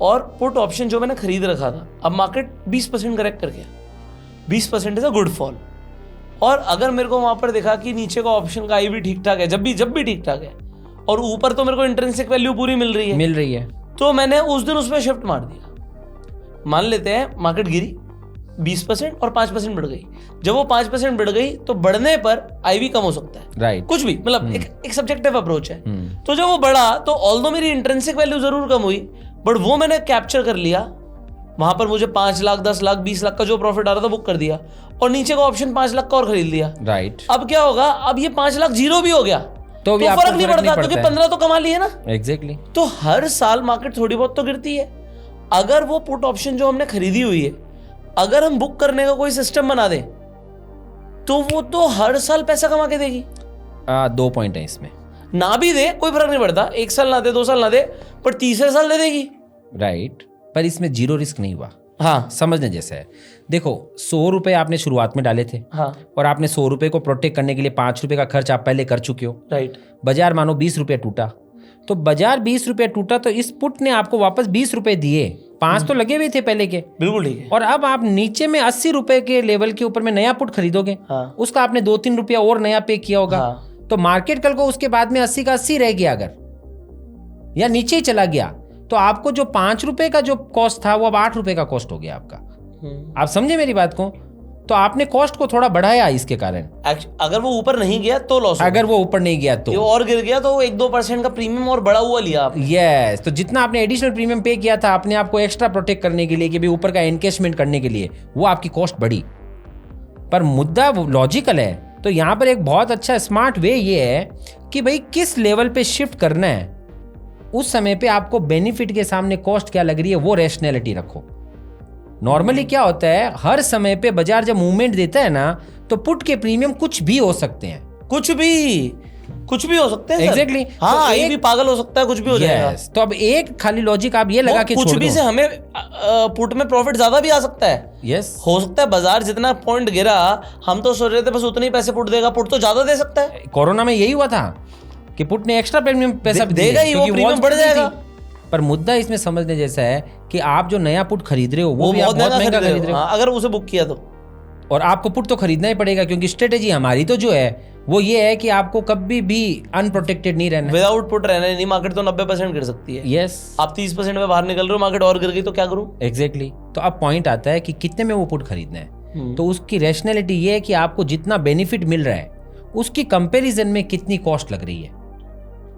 और पुट ऑप्शन जो मैंने खरीद रखा था, अब मार्केट 20% करेक्ट कर गया, 20% इज अ गुड फॉल। और अगर मेरे को वहां पर देखा कि नीचे का ऑप्शन का आई भी ठीक ठाक है, जब भी ठीक ठाक है, और ऊपर तो मेरे को इंट्रिंसिक वैल्यू पूरी मिल रही है, तो मैंने उस दिन उसमें शिफ्ट मार दिया। मान लेते हैं मार्केट गिरी 20% और 5% बढ़ गई, जब वो 5% बढ़ गई तो बढ़ने पर आई भी कम हो सकता है, राइट, कुछ भी, मतलब एक सब्जेक्टिव अप्रोच है। तो जब वो बढ़ा तो ऑल्दो मेरी इंट्रिंसिक वैल्यू जरूर कम हुई, बट वो मैंने कैप्चर कर लिया, वहां पर मुझे 5 लाख 10 लाख 20 लाख का जो प्रॉफिट आ रहा था बुक कर दिया, और नीचे का ऑप्शन 5 लाख का और खरीद लिया। राइट। अब क्या होगा, अब ये 5 लाख जीरो भी हो गया तो भी फर्क नहीं पड़ता, क्योंकि 15 तो कमा लिए ना। एग्जैक्टली। तो हर साल मार्केट थोड़ी बहुत तो गिरती है। अगर वो पुट ऑप्शन जो हमने खरीदी हुई है, अगर हम बुक करने का कोई सिस्टम बना दें, तो वो तो हर साल पैसा कमा के देगी। 2 पॉइंट है इसमें, ना भी दे कोई फर्क नहीं पड़ता, 1 साल ना दे 2 साल ना दे, पर तीसरे साल दे देगी। राइट, पर इसमें जीरो रिस्क नहीं हुआ। हाँ, समझने जैसा है। देखो, 100 रुपए आपने शुरुआत में डाले थे, हाँ, और आपने 100 रुपए को प्रोटेक्ट करने के लिए 5 रुपए का खर्च आप पहले कर चुके हो। राइट। बाजार मानो 20 रुपए टूटा, तो बाजार 20 रुपए टूटा तो इस पुट ने आपको वापस 20 रुपए दिए, 5 तो लगे हुए थे पहले के। बिल्कुल ठीक है। और अब आप नीचे में 80 रुपए के लेवल के ऊपर में नया पुट खरीदोगे, हाँ, उसका आपने 2-3 रुपया और नया पे किया होगा। हाँ, तो मार्केट कल को उसके बाद में 80 का 80 रह गया अगर, या नीचे ही चला गया, तो आपको जो 5 रुपए का जो कॉस्ट था वो अब 8 रुपए का कॉस्ट हो गया आपका। आप समझे मेरी बात को? तो आपने कॉस्ट को थोड़ा बढ़ाया इसके कारण। अगर वो ऊपर नहीं गया तो लॉस, अगर वो ऊपर नहीं गया तो और गिर गया तो 1-2% का प्रीमियम और बढ़ा हुआ लिया आपने। यस, तो जितना आपने एडिशनल प्रीमियम पे किया था अपने आप को एक्स्ट्रा प्रोटेक्ट करने के लिए कि भाई ऊपर का एनकेशमेंट करने के लिए, वो आपकी कॉस्ट बढ़ी। पर मुद्दा लॉजिकल है, तो यहाँ पर एक बहुत अच्छा स्मार्ट वे ये है कि भाई किस लेवल पे शिफ्ट करना है, उस समय पे आपको बेनिफिट के सामने कॉस्ट क्या लग रही है वो रैशनैलिटी रखो। नॉर्मली क्या होता है, हर समय पे बाजार जब मूवमेंट देता है ना, तो पुट के प्रीमियम कुछ भी हो सकते हैं, कुछ भी हो सकते हैं। एग्जैक्टली। हाँ, ये भी पागल हो सकता है, कुछ भी हो जाएगा। तो अब एक खाली लॉजिक आप ये लगा के कुछ भी से हमें पुट में प्रॉफिट ज्यादा भी आ सकता है। यस, हो सकता है बाजार जितना पॉइंट गिरा, हम तो सोच रहे थे बस उतने ही पैसे पुट देगा, पुट तो ज्यादा दे सकता है। कोरोना में यही हुआ था कि पुट ने एक्स्ट्रा प्रीमियम पैसा देगा ही, वो प्रीमियम बढ़ जाएगा। पर मुद्दा इसमें समझने जैसा है कि आप जो नया पुट खरीद रहे हो वो भी आप बहुत महंगा खरीद रहे हो। अगर उसे बुक किया तो, और आपको पुट तो खरीदना ही पड़ेगा, क्योंकि स्ट्रेटेजी हमारी तो जो है वो ये है कि आपको कभी भी अनप्रोटेक्टेड नहीं रहना, विदाउट पुट रहना नहीं। मार्केट तो 90% गिर सकती है। यस, आप 30% में बाहर निकल रहे हो, मार्केट और गिर गई तो क्या करूं? एग्जैक्टली। तो अब पॉइंट आता है कि कितने में वो पुट खरीदना है। तो उसकी रैशनैलिटी ये है कि आपको जितना बेनिफिट मिल रहा है उसकी कंपेरिजन में कितनी कॉस्ट लग रही है,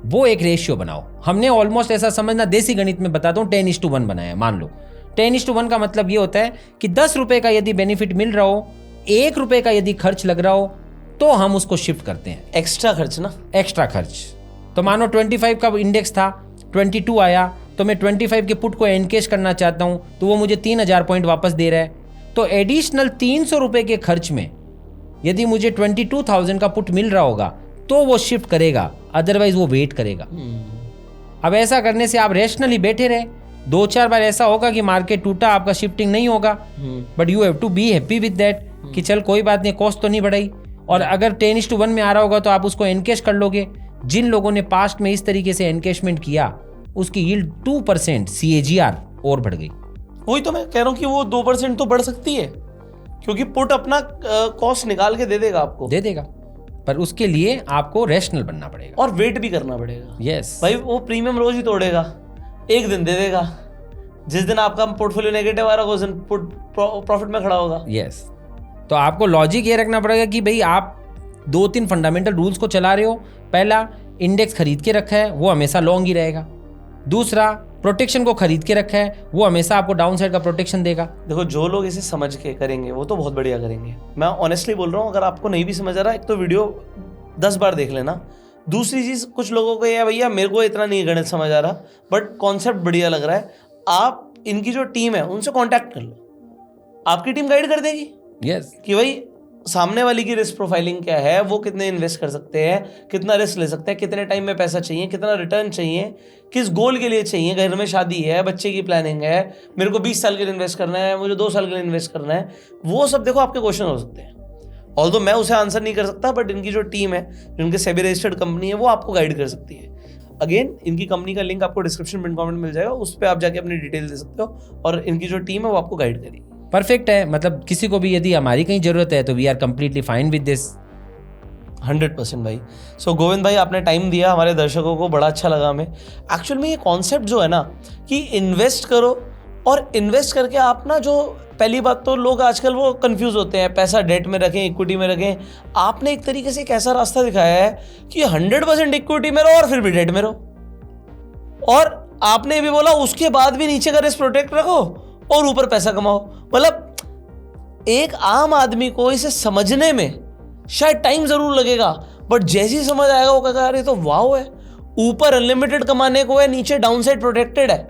वो एक रेशियो बनाओ। हमने ऑलमोस्ट ऐसा समझना, देसी गणित में बताता हूँ, 10:1 बनाया। मान लो 10:1 का मतलब ये होता है कि 10 रुपए का यदि बेनिफिट मिल रहा हो, 1 रुपए का यदि खर्च लग रहा हो, तो हम उसको शिफ्ट करते हैं। एक्स्ट्रा खर्च ना, एक्स्ट्रा खर्च। तो मानो 25 का इंडेक्स था, 22 आया, तो मैं 25 के पुट को एनकेश करना चाहता हूँ तो वो मुझे 3000 पॉइंट वापस दे रहा है। तो एडिशनल 300 रुपये के खर्च में यदि मुझे 22,000 का पुट मिल रहा होगा तो वो शिफ्ट करेगा, अदरवाइज वो वेट करेगा। अब ऐसा करने से आप रैशनली बैठे रहे, 2-4 बार ऐसा होगा कि मार्केट टूटा, आपका शिफ्टिंग नहीं होगा, but you have to be happy with that कि चल कोई बात नहीं, कॉस्ट तो नहीं बढ़ाई। और अगर 10:1 में आ रहा होगा तो आप उसको एनकेश कर लोगे। जिन लोगों ने पास्ट में इस तरीके से एनकेशमेंट किया उसकी यील्ड 2% CAGR और बढ़ गई। वही तो मैं कह रहा हूँ कि वो 2% तो बढ़ सकती है, क्योंकि पुट अपना कॉस्ट निकाल के दे देगा आपको, दे देगा, पर उसके लिए आपको रैशनल बनना पड़ेगा और वेट भी करना पड़ेगा। यस भाई वो प्रीमियम रोज ही तोड़ेगा, एक दिन दे देगा, जिस दिन आपका पोर्टफोलियो नेगेटिव आ रहा होगा उस दिन प्रॉफिट में खड़ा होगा। यस तो आपको लॉजिक ये रखना पड़ेगा कि भाई आप 2-3 फंडामेंटल रूल्स को चला रहे हो। पहला, इंडेक्स खरीद के रखा है वो हमेशा लॉन्ग ही रहेगा। दूसरा, प्रोटेक्शन को खरीद के रखा है वो हमेशा आपको डाउन साइड का प्रोटेक्शन देगा। देखो जो लोग इसे समझ के करेंगे वो तो बहुत बढ़िया करेंगे। मैं ऑनेस्टली बोल रहा हूँ, अगर आपको नहीं भी समझ आ रहा, एक तो वीडियो 10 बार देख लेना। दूसरी चीज़, कुछ लोगों को ये भैया मेरे को इतना नहीं गणित समझ आ रहा बट कॉन्सेप्ट बढ़िया लग रहा है, आप इनकी जो टीम है उनसे कॉन्टैक्ट कर लो, आपकी टीम गाइड कर देगी। यस कि भाई सामने वाली की रिस्क प्रोफाइलिंग क्या है, वो कितने इन्वेस्ट कर सकते हैं, कितना रिस्क ले सकते हैं, कितने टाइम में पैसा चाहिए, कितना रिटर्न चाहिए, किस गोल के लिए चाहिए, घर में शादी है, बच्चे की प्लानिंग है, मेरे को 20 साल के लिए इन्वेस्ट करना है, मुझे 2 साल के लिए इन्वेस्ट करना है, वो सब देखो आपके क्वेश्चन हो सकते हैं। ऑल्दो मैं उसे आंसर नहीं कर सकता, बट इनकी जो टीम है, जिनके सेबी रजिस्टर्ड कंपनी है, वो आपको गाइड कर सकती है। अगेन इनकी कंपनी का लिंक आपको डिस्क्रिप्शन पिन कमेंट मिल जाएगा, उस पर आप जाके अपनी डिटेल दे सकते हो और इनकी जो टीम है वो आपको गाइड करेगी। परफेक्ट है, मतलब किसी को भी यदि हमारी कहीं जरूरत है तो we are completely fine with this. 100% भाई। सो गोविंद भाई, आपने टाइम दिया हमारे दर्शकों को, बड़ा अच्छा लगा हमें। एक्चुअल में ये कॉन्सेप्ट जो है ना कि इन्वेस्ट करो, और इन्वेस्ट करके आप ना, जो पहली बात तो लोग आजकल वो कंफ्यूज होते हैं, पैसा डेट में रखें, इक्विटी में रखें। आपने एक तरीके से एक ऐसा रास्ता दिखाया है कि 100% इक्विटी में रहो और फिर भी डेट में रहो, और आपने भी बोला उसके बाद भी नीचे का रिस्क प्रोटेक्ट रखो और ऊपर पैसा कमाओ। मतलब एक आम आदमी को इसे समझने में शायद टाइम जरूर लगेगा, बट जैसे ही समझ आएगा वो कहेगा अरे तो वाव है, ऊपर अनलिमिटेड कमाने को है, नीचे डाउनसाइड प्रोटेक्टेड है,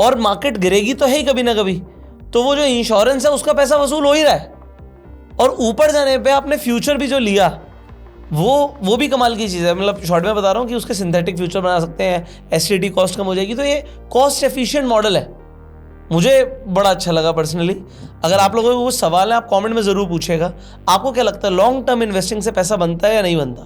और मार्केट गिरेगी तो है ही कभी ना कभी, तो वो जो इंश्योरेंस है उसका पैसा वसूल हो ही रहा है, और ऊपर जाने पे आपने फ्यूचर भी जो लिया वो भी कमाल की चीज़ है। मतलब शॉर्ट में बता रहा हूँ कि उसके सिंथेटिक फ्यूचर बना सकते हैं, एसटीडी कॉस्ट कम हो जाएगी, तो ये कॉस्ट एफिशिएंट मॉडल है। मुझे बड़ा अच्छा लगा पर्सनली। अगर आप लोगों को कुछ सवाल है आप कमेंट में ज़रूर पूछेगा। आपको क्या लगता है लॉन्ग टर्म इन्वेस्टिंग से पैसा बनता है या नहीं बनता?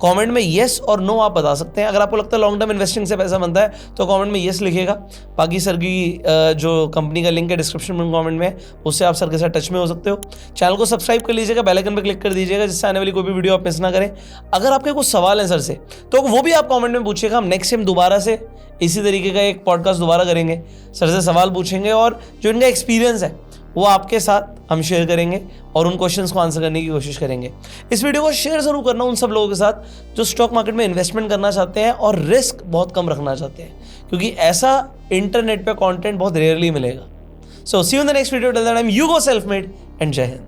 कमेंट में येस और नो आप बता सकते हैं। अगर आपको लगता है लॉन्ग टर्म इन्वेस्टिंग से पैसा बनता है तो कमेंट में येस लिखिएगा। बाकी सर की जो कंपनी का लिंक है डिस्क्रिप्शन में कमेंट में, उससे आप सर के साथ टच में हो सकते हो। चैनल को सब्सक्राइब कर लीजिएगा, बेल आइकन पर क्लिक कर दीजिएगा, जिससे आने वाली कोई भी वीडियो आप मिस ना करें। अगर आपके कुछ सवाल हैं सर से तो वो भी आप कॉमेंट में पूछिएगा। हम नेक्स्ट टाइम दोबारा से इसी तरीके का एक पॉडकास्ट दोबारा करेंगे, सर से सवाल पूछेंगे और जो इनका एक्सपीरियंस है वो आपके साथ हम शेयर करेंगे और उन क्वेश्चंस को आंसर करने की कोशिश करेंगे। इस वीडियो को शेयर जरूर करना उन सब लोगों के साथ जो स्टॉक मार्केट में इन्वेस्टमेंट करना चाहते हैं और रिस्क बहुत कम रखना चाहते हैं, क्योंकि ऐसा इंटरनेट पे कंटेंट बहुत रेयरली मिलेगा। So see you in the next video, till then I am Hugo self made and Jai Hind.